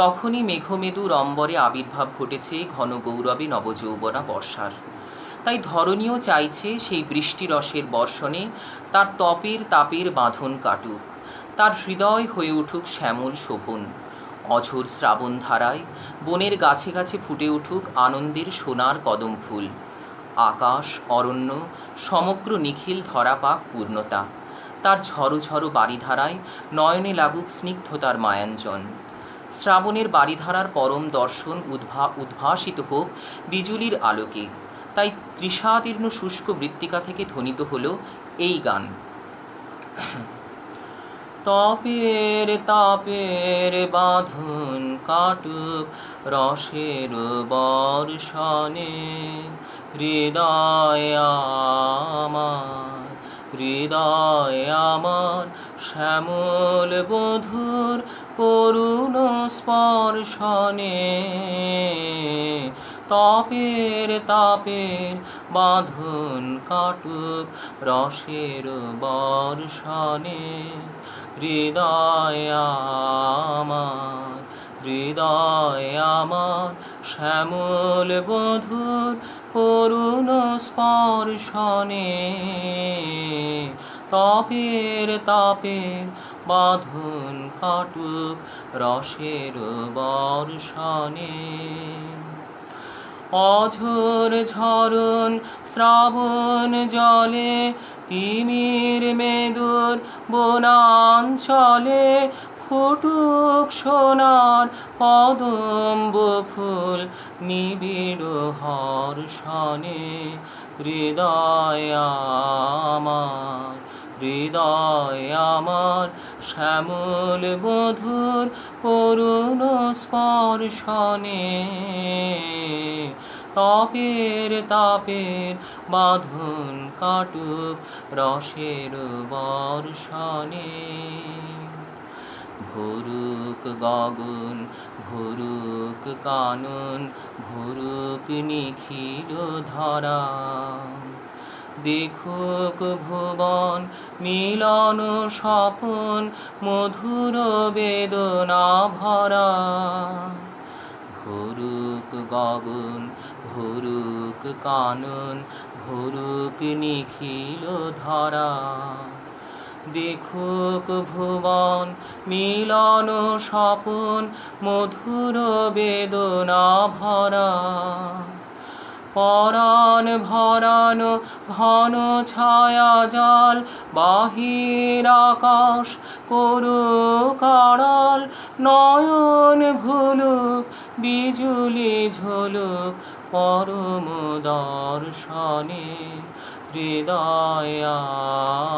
তখনই মেঘমেদুর অম্বরে আবির্ভাব ঘটেছে ঘন গৌরবে নবযৌবনা বর্ষার। তাই ধরণীও চাইছে সেই বৃষ্টিরসের বর্ষণে তার তাপের বাঁধন কাটুক, তার হৃদয় হয়ে উঠুক শ্যামল শোভন। অঝোর শ্রাবণ ধারায় বনের গাছে গাছে ফুটে উঠুক আনন্দের সোনার কদম ফুল। আকাশ অরণ্য সমগ্র নিখিল ধরা পাক পূর্ণতা। তার ঝড়ো ঝড়ো বাড়িধারায় নয়নে লাগুক স্নিগ্ধতার মায়াঞ্জন। শ্রাবণের বাড়িধারার পরম দর্শন উদ্ভাসিত হোক বিজুলির আলোকে। তাই তৃষাদীর্ণ শুষ্ক মৃত্তিকা থেকে ধ্বনিত হলো এই গান। তাপের বাঁধন কাটুক রসের বর্ষণে, হৃদয় আমার শ্যামল বধূর করুণ স্পর্শনে। তাপের বাঁধন কাটুক রসের বর্ষণে, হৃদয় আমার শ্যামল বধূর করুণ স্পর্শনে। তাপের বাঁধন কাটুক রসের বর্ষণে। অঝোর ঝরণ শ্রাবণ জলে তিমির মেদুর বনাঞ্চলে ফুটুক সোনার কদম্ব ফুল নিবিড় হর্ষণে হৃদয় আমার, হৃদয় আমার শ্যামল বধুর করুণ স্পর্শনে তপের তাপের বাঁধন কাটুক রসের বর্ষণে। ভরুক গগন, ভরুক কানন, ভরুক নিখিল ধরা, দেখুক ভুবন মিলন স্বপন মধুর বেদনা ভরা। ভরুক গগন, ভরুক কানন, ভরুক নিখিল ধরা, দেখুক ভুবন মিলন স্বপন মধুর বেদনা ভরা। পরাণ ভরানো ঘন ছায়া জাল বাহির আকাশ করুক আড়াল, নয়ন ভুলুক বিজুলি ঝুলুক পরম দর্শনে হৃদয়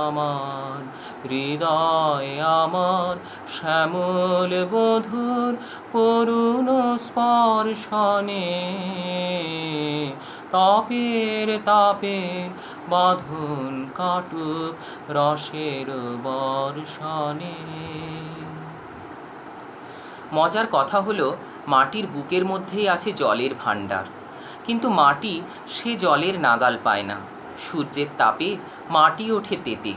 আমার, হৃদয় আমার শ্যামল বধুর করুণ স্পর্শনে তপের তাপের বাঁধন কাটুক রসের বর্ষণে। মজার কথা হলো মাটির বুকের মধ্যেই আছে জলের ভাণ্ডার, কিন্তু মাটি সে জলের নাগাল পায় না। সূর্যের তাপে মাটি ওঠে তেতে,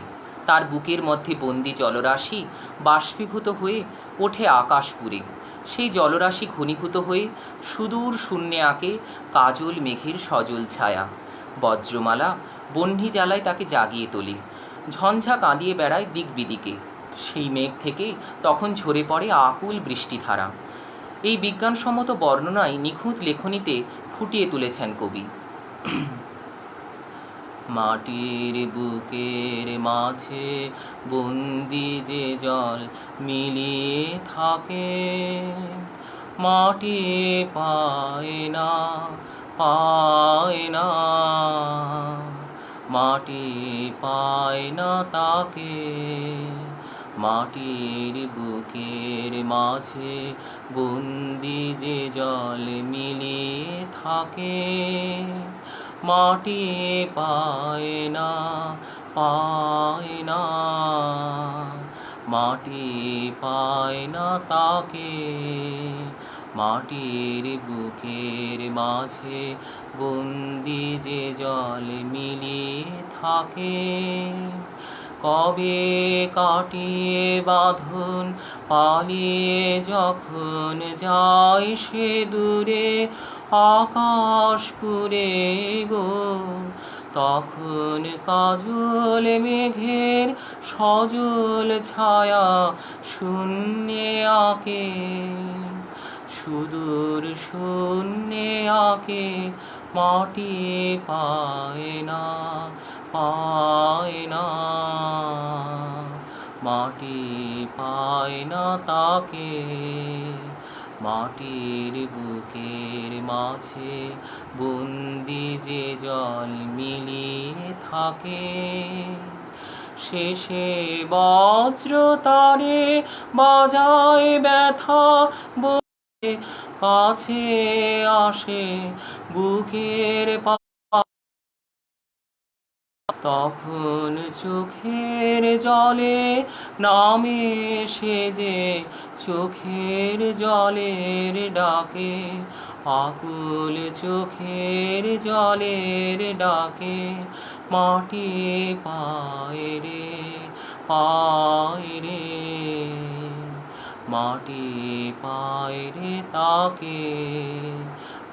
তার বুকের মধ্যে বন্দি জলরাশি বাষ্পীভূত হয়ে ওঠে আকাশপুরে। সেই জলরাশি ঘনীভূত হয়ে সুদূর শূন্যে আঁকে কাজল মেঘের সজল ছায়া। বজ্রমালা বহ্নি জ্বালায় তাকে জাগিয়ে তোলে, ঝঞ্ঝা কাঁদিয়ে বেড়ায় দিক বিদিকে। সেই মেঘ থেকে তখন ঝরে পড়ে আকুল বৃষ্টিধারা। এই বিজ্ঞানসম্মত বর্ণনায় নিখুঁত লেখনীতে ফুটিয়ে তুলেছেন কবি। মাটির বুকের মাঝে বন্দি যে জল মিলিয়ে থাকে, মাটি পায় না, পায় না, মাটি পায় না তাকে। মাটির বুকের মাঝে বন্দি যে জল মিলিয়ে থাকে, মাটি পায় না, পায় না, মাটি পায় না তাকে। মাটির বুকের মাঝে বন্দি যে জল মিলিয়ে থাকে, কবে কাটিয়ে বাঁধন পালিয়ে যখন যায় সে দূরে আকাশপুরে গো, তখন কাজল মেঘের সজল ছায়া শূন্যে আঁকে, সুদূর শূন্যে আঁকে। মাটি পায় না, পায় না, মাটি পায় না তাকে। মাটির বুকের মাঝে বন্দি যে জল মিলিয়ে থাকে, শেষে বজ্র তারে বাজায় ব্যথা বলে কাছে আসে বুকের তখন চোখের জলে নামে সেজে চোখের জলের ডাকে, আকুল চোখের জলের ডাকে। মাটি পায় রে, পায় রে, মাটি পায় রে তাকে।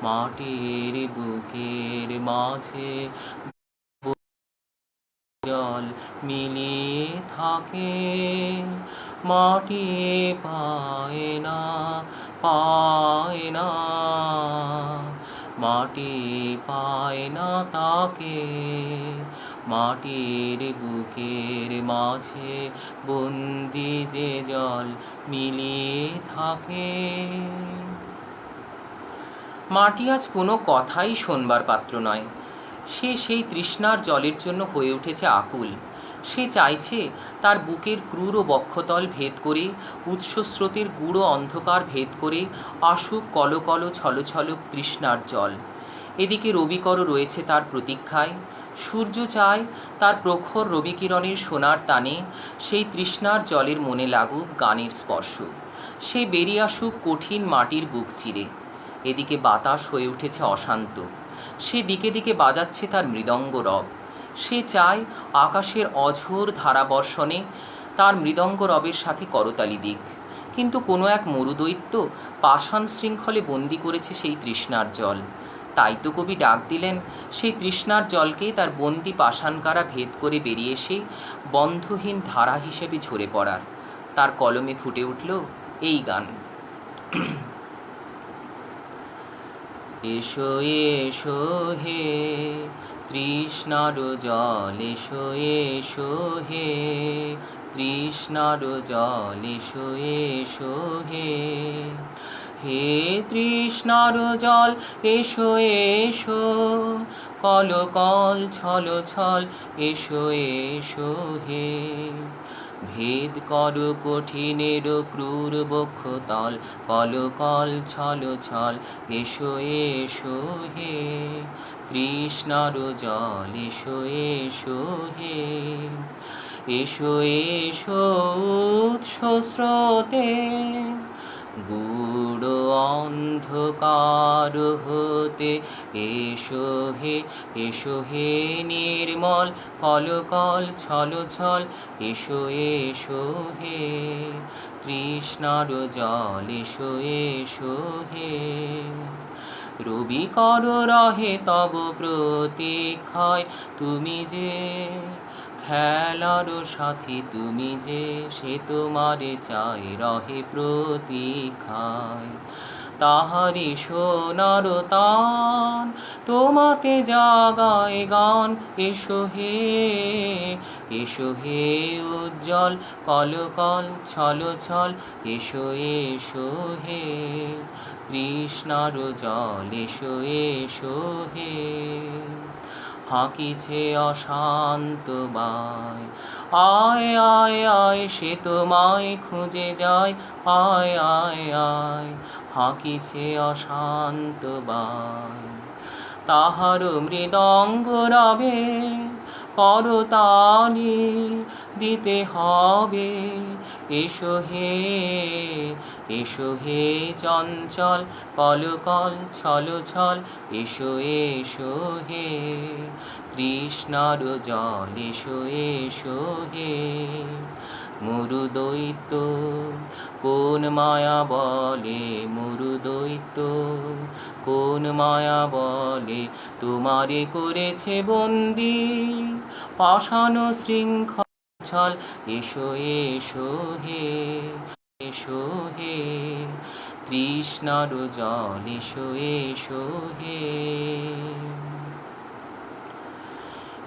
মাটির বুকের মাঝে জল মিলিয়ে থাকে, মাটি পায় না, পায় না, মাটি পায় না তাকে, মাটির বুকের মাঝে বন্দি যে জল মিলিয়ে থাকে। মাটি আজ কোনো কথাই শোনবার পাত্র নয়। সে সেই তৃষ্ণার জলের জন্য হয়ে উঠেছে আকুল। সে চাইছে তার বুকের ক্রূর বক্ষতল ভেদ করে, উৎসস্রোতের গূঢ় অন্ধকার ভেদ করে আসুক কলকল ছলছলক তৃষ্ণার জল। এদিকে রবিকর রয়েছে তার প্রতীক্ষায়। সূর্য চায় তার প্রখর রবিকিরণের সোনার টানে সেই তৃষ্ণার জলের মনে লাগুক গানের স্পর্শ। সে বেরিয়ে আসুক কঠিন মাটির বুক চিরে। এদিকে বাতাস হয়ে উঠেছে অশান্ত। সে দিকে দিকে বাজাচ্ছে তার মৃদঙ্গ রব। সে চায় আকাশের অঝোর ধারাবর্ষণে তার মৃদঙ্গ রবের সাথে করতালি দিক। কিন্তু কোনো এক মরুদৈত্য পাষাণ শৃঙ্খলে বন্দি করেছে সেই তৃষ্ণার জল। তাই তো কবি ডাক দিলেন সেই তৃষ্ণার জলকে তার বন্দি পাষাণকারা ভেদ করে বেরিয়ে এসে বন্ধহীন ধারা হিসেবে ঝরে পড়ার। তার কলমে ফুটে উঠল এই গান। এসো এসো হে তৃষ্ণার জল, এসো এসো হে তৃষ্ণার জল, এসো এসো হে। হে তৃষ্ণার জল এসো এসো, কলকল ছল ছল এসো এসো হে। ভেদ কর কঠিনের ক্রূর বক্ষতল, কলকল ছল ছল এসো এসো হে তৃষ্ণার জল, এসো এসো হে। এসো এসো উৎস স্রোতে গূঢ় অন্ধকার হতে, এসো হে নির্মল কলকল ছল ছল এসো এসো হে তৃষ্ণার জল, এসো এসো হে। রবিকর রহে তব প্রতীক্ষায়, তুমি যে খেলার সাথী, তুমি যে সে তোমারে চাই রহে প্রতীক্ষায়। তাহারি সোনার তান তোমাতে জাগায় গান, এসো হে উজ্জ্বল কলকল ছল ছল এসো এসো হে তৃষ্ণার জল, এসো এসো হে। হাঁকিছে অশান্ত বায়, আয় আয় আয় সে তোমায় খুঁজে যায়, আয় আয় আয় হাঁকিছে অশান্ত বায়। তাহার মৃদঙ্গ রবে করতালি দিতে হবে, এসো হে চঞ্চল কলকল ছল ছল এসো এসো হে তৃষ্ণার জল, এসো এসো হে। মরুদৈত্য কোন মায়া বলে, মরুদৈত্য কোন মায়া বলে তোমারে করেছে বন্দি পাষাণ শৃঙ্খল ছল, এসো এসো হে তৃষ্ণার জল, এসো এসো হে।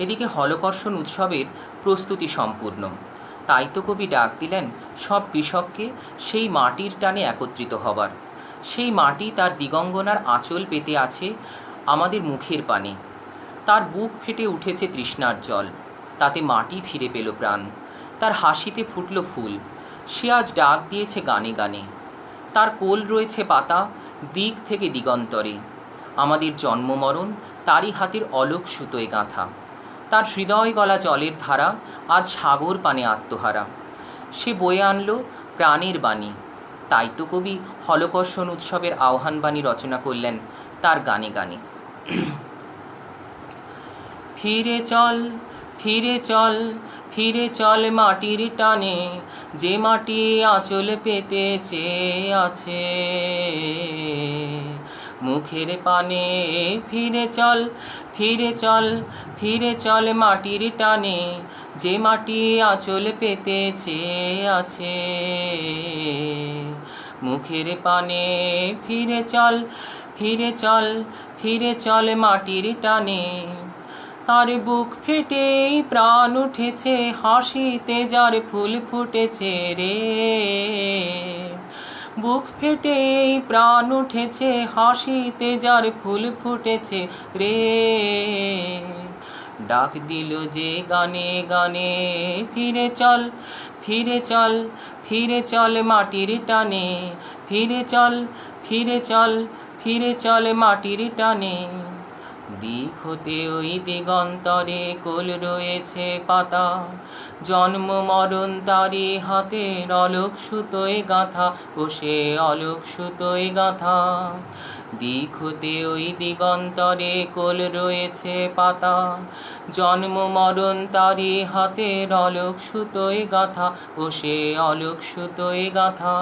এদিকে হলকর্ষণ উৎসবের প্রস্তুতি সম্পূর্ণ। তাই তো কবি ডাক দিলেন সব কৃষককে সেই মাটির টানে একত্রিত হবার। সেই মাটি তার দিগঙ্গনার আঁচল পেতে আছে আমাদের মুখের পানে। তার বুক ফেটে উঠেছে তৃষ্ণার জল, তাতে মাটি ফিরে পেল প্রাণ। তার হাসিতে ফুটল ফুল, সে আজ ডাক দিয়েছে গানে গানে। তার কোল রয়েছে পাতা দিক থেকে দিগন্তরে, আমাদের জন্মমরণ তারই হাতের অলোক সুতোয় গাঁথা। তার হৃদয় গলা জলের ধারা আজ সাগর পানে আত্মহারা। সে বয়ে আনলো প্রাণের বাণী। তাই তো কবি হলকর্ষণ উৎসবের আহ্বান বাণী রচনা করলেন তার গানে গানে। ফিরে চল ফিরে চল ফিরে চল মাটির টানে, যে মাটি আঁচল পেতে চেয়ে আছে মুখের পানে। ফিরে চল ফিরে চল ফিরে চল মাটির টানে, যে মাটি আঁচল পেতে চেয়ে আছে মুখের পানে। ফিরে চল ফিরে চল মাটির টানে। তার বুক ফেটেই প্রাণ উঠেছে, হাসিতে যার ফুল ফুটেছে রে। বুক ফেটেই প্রাণ উঠেছে, হাসিতে যার ফুল ফুটেছে রে। ডাক দিল যে গানে গানে, ফিরে চল মাটির টানে। ফিরে চল মাটির টানে। দিক হতে ওই দিগন্তরে কোল রয়েছে পাতা, জন্ম মরণ তারি হাতের অলোক সুতোয় গাঁথা, ও সে অলোক সুতোয় গাঁথা। দিক হতে ওই দিগন্তরে কোল রয়েছে পাতা, জন্ম মরণ তারি হাতের অলোক সুতোয় গাঁথা, ও সে অলোক সুতোয় গাঁথা।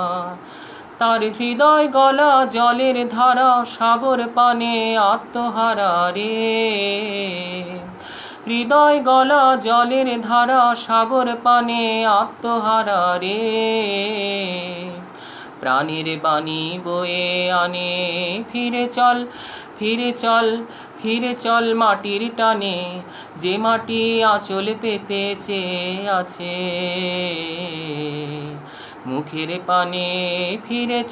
তার হৃদয় গলা জলের ধারা, সাগর পানে আত্মহারা রে। হৃদয় গলা জলের ধারা, সাগর পানে আত্মহারা রে। প্রাণের বাণী বয়ে আনে, ফিরে চল মাটির টানে। যে মাটি আঁচল পেতে চেয়ে আছে মুখের পানে। ফিরে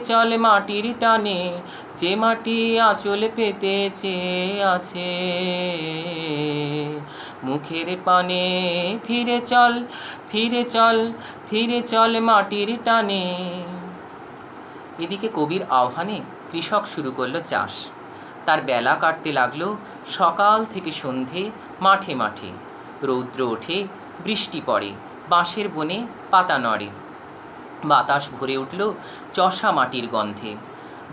চল মাটির টানে। যে মাটি আঁচল পেতে চেয়ে আছে মুখের পানে। ফিরে চল মাটির টানে। এদিকে কবির আহ্বানে কৃষক শুরু করলো চাষ। তার বেলা কাটতে লাগলো সকাল থেকে সন্ধে মাঠে মাঠে। রৌদ্র ওঠে, বৃষ্টি পড়ে, বাঁশের বনে পাতা নড়ে। বাতাস ভরে উঠল চষা মাটির গন্ধে।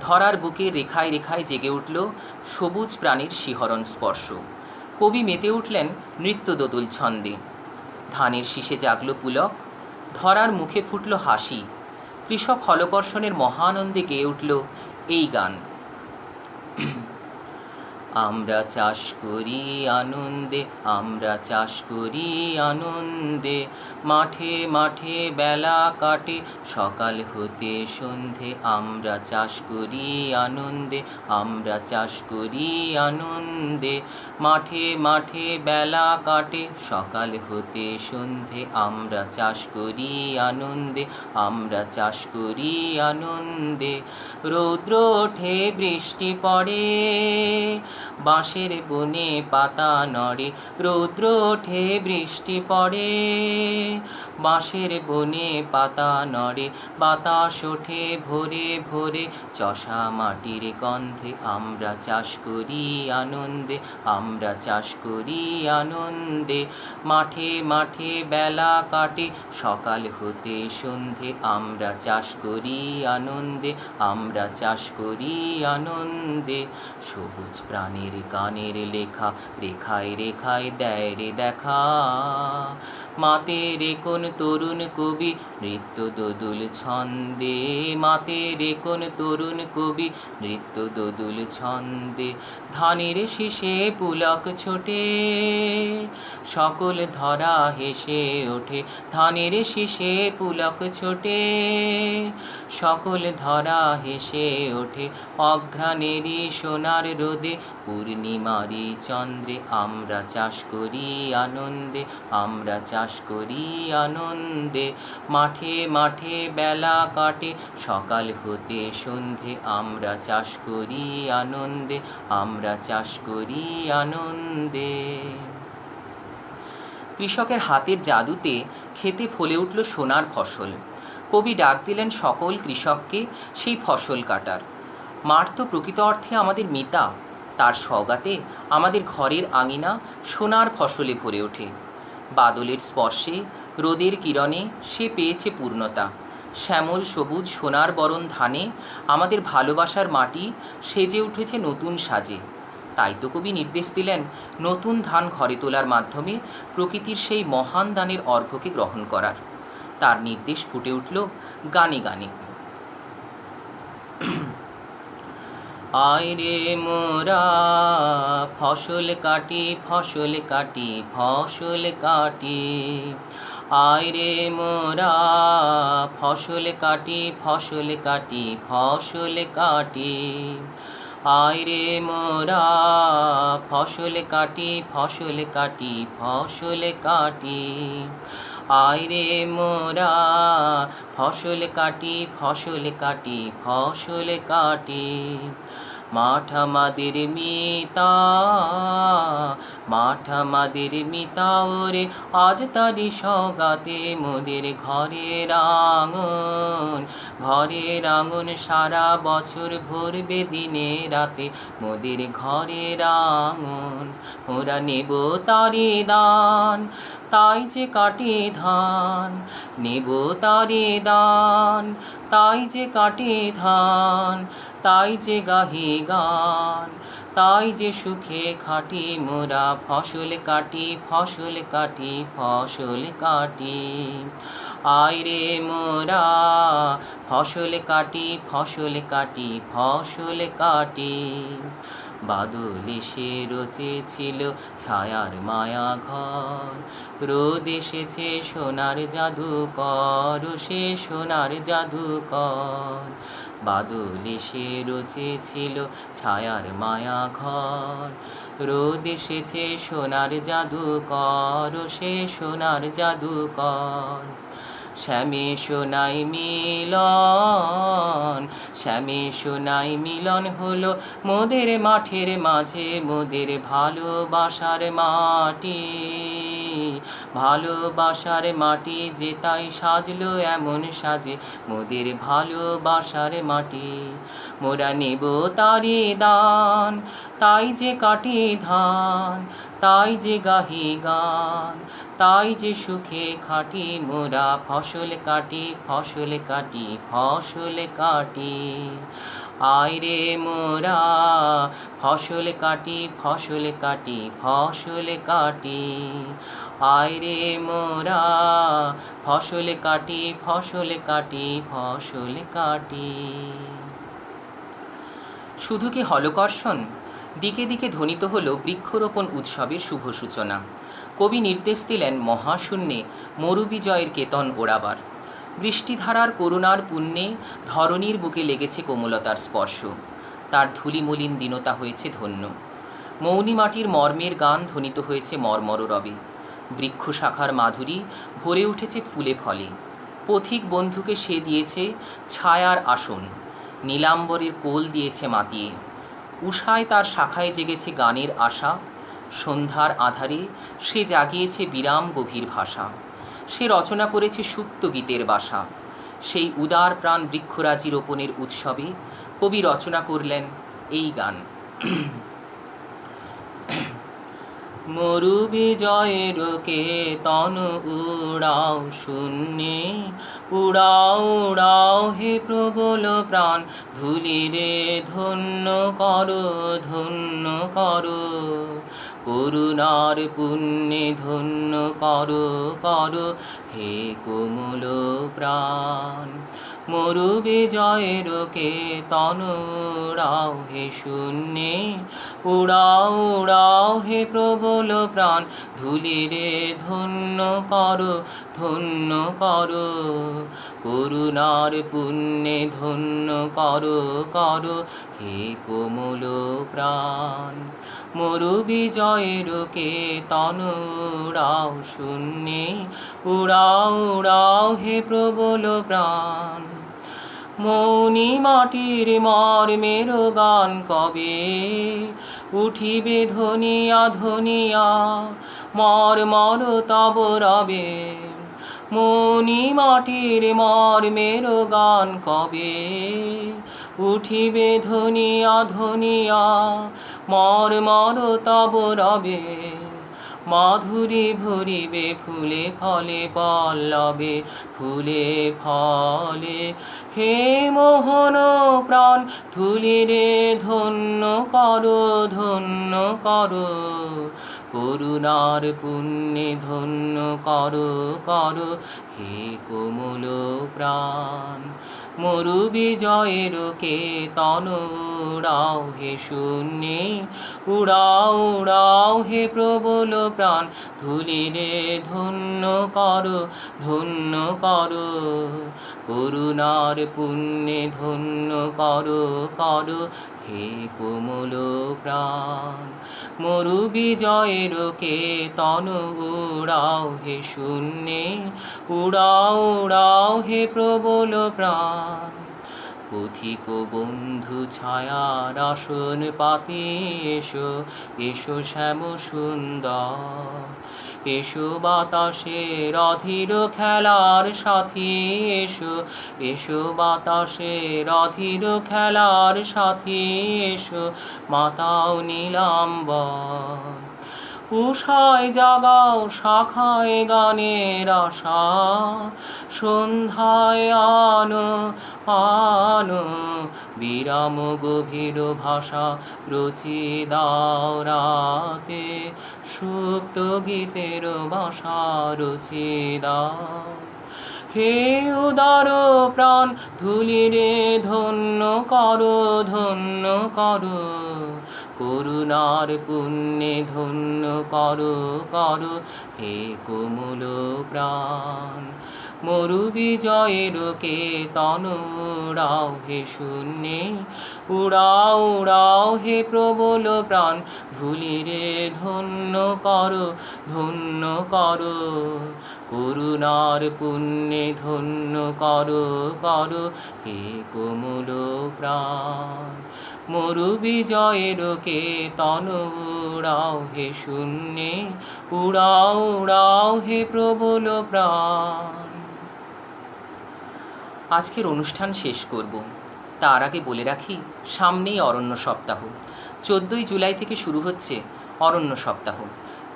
ধরার বুকে রেখায় রেখায় জেগে উঠল সবুজ প্রাণীর শিহরণ স্পর্শ। কবি মেতে উঠলেন নৃত্য দোদুল ছন্দে। ধানের শীষে জাগল পুলক, ধরার মুখে ফুটল হাসি। কৃষক হলকর্ষণের মহানন্দে গেয়ে উঠল এই গান। আমরা চাষ করি আনন্দে, আমরা চাষ করি আনন্দে। মাঠে মাঠে বেলা কাটে সকাল হতে সন্ধে। আমরা চাষ করি আনন্দে, আমরা চাষ করি আনন্দে। মাঠে মাঠে বেলা কাটে সকাল হতে সন্ধে। আমরা চাষ করি আনন্দে, আমরা চাষ করি আনন্দে। রৌদ্র ওঠে, বৃষ্টি পড়ে, বাঁশের বনে পাতা নড়ে। রৌদ্র ওঠে, বৃষ্টি পড়ে, বাঁশের বনে পাতা নড়ে। বাতাস ওঠে ভোরে ভোরে, চষা মাটির গন্ধে। আমরা চাষ করি আনন্দে, আমরা চাষ করি আনন্দে। মাঠে মাঠে বেলা কাটে সকাল হতে সন্ধে। আমরা চাষ করি আনন্দে, আমরা চাষ করি আনন্দে। সবুজ প্রাণীর গানের লেখা, রেখায় রেখায় দেয় রে দেখা। মাতে রে কোন তরুণ কবি নৃত্য দোদুল ছন্দে। মাতে রে কোন তরুণ কবি নৃত্য দোদুল ছন্দে। ধানের শীষে পুলক ছোটে, সকল ধরা হেসে ওঠে। ধানের শীষে পুলক ছোটে, সকল ধরা হেসে ওঠে। অঘ্রাণেরই সোনার রোদে, পূর্ণিমারি চন্দ্রে। আমরা চাষ করি আনন্দে, আমরা চাষ করি আনন্দে। মাঠে মাঠে বেলা কাটে সকাল হতে সন্ধে। আমরা চাষ করি আনন্দে, আমরা চাষ করি আনন্দে। কৃষকের হাতের জাদুতে খেতে ফলে উঠল সোনার ফসল। কবি ডাক দিলেন সকল কৃষককে সেই ফসল কাটার। মাঠ তো প্রকৃত অর্থে আমাদের মিতা, তার সওগাতে আমাদের ঘরের আঙিনা সোনার ফসলে ভরে ওঠে। বাদলের স্পর্শে, রোদের কিরণে সে পেয়েছে পূর্ণতা। শ্যামল সবুজ সোনার বরণ ধানে আমাদের ভালোবাসার মাটি সেজে উঠেছে নতুন সাজে। তাই তো কবি নির্দেশ দিলেন নতুন ধান ঘরে তোলার মাধ্যমে প্রকৃতির সেই মহান দানের অর্ঘ্যকে গ্রহণ করার। তার নির্দেশ ফুটে উঠল গানে গানে। আয় রে মোরা ফসল কাটি, ফসল কাটি, ফসল কাটি। আয় রে মোরা ফসল কাটি ফসল কাটি ফসল কাটি, আয় রে মোরা ফসল কাটি ফসল কাটি ফসল কাটি, আয় রে মোরা ফসল কাটি ফসল কাটি ফসল কাটি। মাঠ আমাদের মিতা, মাঠ আমাদের মিতা ওরে, আজ তারি সগাতে মোদের ঘরের আঙন, ঘরের আঙন সারা বছর ভরবে দিনে রাতে মোদের ঘরের আঙন। মোরা নেব তারি দান, তাই যে কাটি ধান, নেব তারি দান, তাই যে কাটি ধান, তাই যে গাহি গান, তাই যে সুখে খাটি মোরা ফসল কাটি ফসল কাটি ফসল কাটি। আয় রে মোরা ফসল কাটি ফসল কাটি ফসল কাটি। বাদল এসে রচেছিল ছায়ার মায়া ঘর, রোদ এসেছে সোনার জাদুকর, সে সোনার জাদুকর। বাদল এসে রচেছিল ছায়ার মায়া ঘর, রোদ এসেছে সোনার জাদুকর, সে সোনার জাদুকর। শ্যামে সোনাই মিলন, শ্যামে সোনাই মিলন হলো মোদের মাঠের মাঝে, মোদের ভালোবাসার মাটি, ভালোবাসার মাটি যে তাই সাজলো এমন সাজে মোদের ভালোবাসার মাটি। মোরা নেব তারি দান, তাই যে কাটি ধান, তাই যে গাহি গান, তাই যে সুখে খাটি মোরা ফসল কাটি ফসল কাটি ফসল কাটি। আয় রে মোরা ফসল কাটি ফসল কাটি ফসল কাটি, আয় রে মোরা ফসল কাটি ফসল কাটি ফসল কাটি। শুধু কি হলকর্ষণ? দিকে দিকে ধ্বনিত হল বৃক্ষরোপণ উৎসবের শুভ সূচনা। কবি নির্দেশ দিলেন মহাশূন্যে মরুবিজয়ের কেতন ওড়াবার। বৃষ্টিধারার করুণার পুণ্যে ধরণীর বুকে লেগেছে কোমলতার স্পর্শ, তার ধূলিমলিন দীনতা হয়েছে ধন্য। মৌনি মাটির মর্মের গান ধ্বনিত হয়েছে মর্মর রবে। বৃক্ষ শাখার মাধুরী ভরে উঠেছে ফুলে ফলে। পথিক বন্ধুকে সে দিয়েছে ছায়ার আসন, নীলাম্বরের কোল দিয়েছে মাতিয়ে। উষায় তার শাখায় জেগেছে গানের আশা, সন্ধ্যার আধারে সে জাগিয়েছে বিরাম গভীর ভাষা। সে রচনা করেছে সুপ্ত গীতের বাসা। সেই উদার প্রাণ বৃক্ষরাজি রোপণের উৎসবে কবি রচনা করলেন এই গান। মরু বিজয়ের কেতন উড়াও শূন্যে, উড়াও উড়াও হে প্রবল প্রাণ, ধূলিরে ধন্য করো ধন্য করো, করুণার পুণ্যে ধন্য করো করো হে কোমল প্রাণ। মরু বিজয়ের কেতন উড়াও হে শূন্যে, উড়াও উড়াও হে প্রবল প্রাণ, ধূলিরে ধন্য করো ধন্য করো, করুণার পুণ্যে ধন্য করো করো হে কোমল প্রাণ। মরু বিজয়ের কেতন উড়াও শূন্যে, উড়াও উড়াও হে প্রবল প্রাণ। মৌনি মাটির মর্মের গান কবে উঠিবে ধ্বনিয়া ধ্বনিয়া, মর্মর তব রবে। মৌনি মাটির মর্মের গান কবে উঠিবে ধ্বনিয়া ধ্বনিয়া, মর্মর তব রবে। মাধুরী ভরিবে ফুলে ফলে পল্লবে, ফুলে ফলে হে মোহন প্রাণ, ধূলিরে ধন্য করো ধন্য করো, করুণার পুণ্যে ধন্য করো করো হে কোমল প্রাণ। মরু বিজয়ের কেতন উড়াও হে শূন্যে, উড়াও উড়াও হে প্রবল প্রাণ, ধুলিরে ধন্য করো ধন্য করো, করুণার পুণ্যে ধন্য করো করো হে কোমল প্রাণ। মরু বিজয়ের কেতন উড়াও হে শূন্যে, উড়াও উড়াও হে প্রবল প্রাণ। পথিক বন্ধু ছায়ার আসন পাতে এসো, এসো শ্যাম সুন্দর, এসো বাতাসের অধীর খেলার সাথী, এসো এসো বাতাসের অধীর খেলার সাথী, এসো মাতাও নীলাম্বর। উষায় জাগাও শাখায় গানের আশা, সন্ধ্যায় আনো আনো বিরাম গভীর ভাষা, রচিয়ে দাও রাতে সুপ্ত গীতের বাসা, রচিয়ে দাও। হে উদার প্রাণ, ধুলিরে ধন্য করো ধন্য করো, করুণার পুণ্যে ধন্য করো করো হে কোমল প্রাণ। মরু বিজয়ের কেতন উড়াও হে শূন্যে, উড়াও উড়াও হে প্রবল প্রাণ, ধুলিরে ধন্য করো ধন্য করো, করুণার পুণ্যে ধন্য করো করো হে কোমল প্রাণ। মরু বিজয়ের কেতন উড়াও হে শূন্যে, উড়াও উড়াও হে প্রবল প্রাণ। আজকের অনুষ্ঠান শেষ করব, তার আগে বলে রাখি সামনেই অরণ্য সপ্তাহ। 14ই জুলাই থেকে শুরু হচ্ছে অরণ্য সপ্তাহ।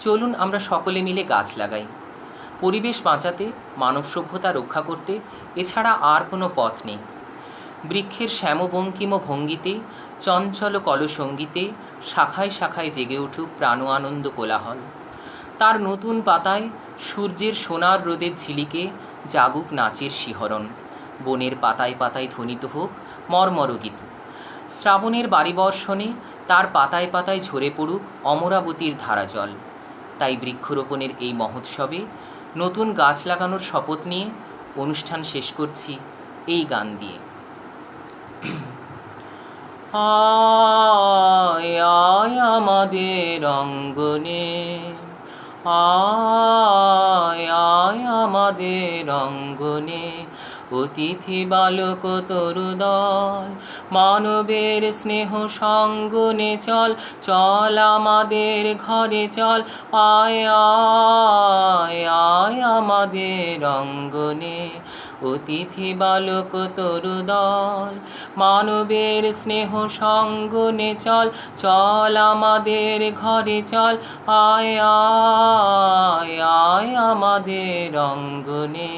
চলুন আমরা সকলে মিলে গাছ লাগাই। পরিবেশ বাঁচাতে, মানব সভ্যতা রক্ষা করতে এছাড়া আর কোনো পথ নেই। বৃক্ষের শ্যামবঙ্কিম ভঙ্গিতে, চঞ্চল কলসঙ্গীতে শাখায় শাখায় জেগে উঠুক প্রাণ আনন্দ কোলাহল। তার নতুন পাতায় সূর্যের সোনার রোদের ঝিলিকে জাগুক নাচের শিহরণ। বনের পাতায় পাতায় ধ্বনিত হোক মর্মর গীত। শ্রাবণের বারিবর্ষণে তার পাতায় পাতায় ঝরে পড়ুক অমরাবতীর ধারা জল। তাই বৃক্ষরোপণের এই মহোৎসবে নতুন গাছ লাগানোর শপথ নিয়ে অনুষ্ঠান শেষ করছি এই গান দিয়ে। আয় আয় আমাদের অঙ্গনে, আয় আয় আমাদের অঙ্গনে, অতিথি বালক তরুদল, মানবের স্নেহ সঙ্গনে চল, চল আমাদের ঘরে চল, আয় আয় আয় আমাদের অঙ্গনে, অতিথি বালক তরুদল, মানবের স্নেহ সঙ্গনে চল, চল আমাদের ঘরে চল, আয় আয় আয় আমাদের অঙ্গনে।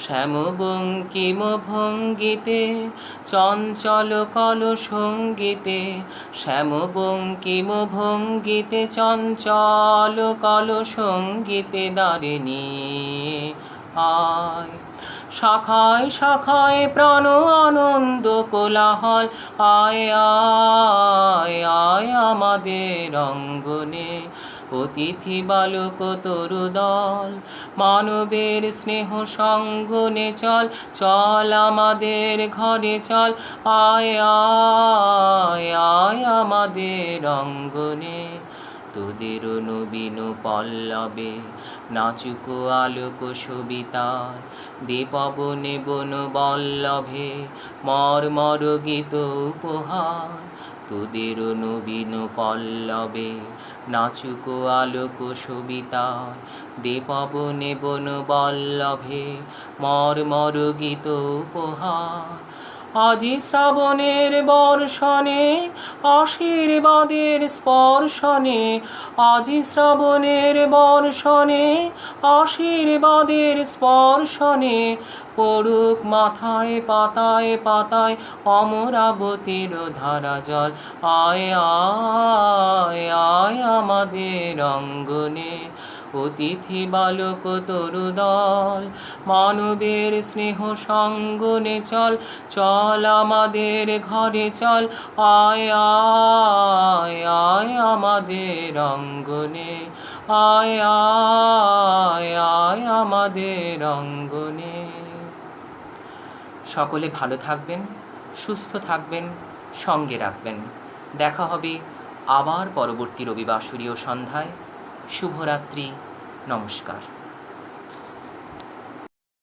শ্যামবঙ্কিম ভঙ্গিতে, চঞ্চল কলসঙ্গীতে, শ্যামবঙ্কিম ভঙ্গিতে, চঞ্চল কলসঙ্গীতে দারিণী আয়। শাখায় শাখায় প্রাণ আনন্দ কোলাহল, আয় আয় আয় আমাদের অঙ্গনে, অতিথি বালক তরুদল, মানবের স্নেহ সঙ্গনে চল, চল আমাদের ঘরে চল, আয় আয় আয় আমাদের অঙ্গনে। তোদের নবীন পল্লবে নাচুক আলোক সবিতার, দে পবনে বন বল্লভে মর্মর গীত উপহার। তোদের নবীন পল্লবে নাচুক আলোক সবিতার, দে পবনে বন বল্লভে মর্মর গীত উপহার। আজি শ্রাবণের বর্ষণে আশীর্বাদের স্পর্শনে, আজি শ্রাবণের বর্ষণে আশীর্বাদের স্পর্শনে, পড়ুক মাথায় পাতায় পাতায় অমরাবতীর ধারা জল, আয় আয় আয় আমাদের অঙ্গনে, অতিথি বালক তরুদল, মানবের স্নেহ সঙ্গনে চল, চল আমাদের ঘরে চল, আয় আয় আয় আমাদের অঙ্গনে, আয় আয় আয় আমাদের অঙ্গনে। সকলে ভালো থাকবেন, সুস্থ থাকবেন, সঙ্গে রাখবেন। দেখা হবে আবার পরবর্তী রবিবাসরীয় সন্ধ্যায়। শুভরাত্রি, নমস্কার।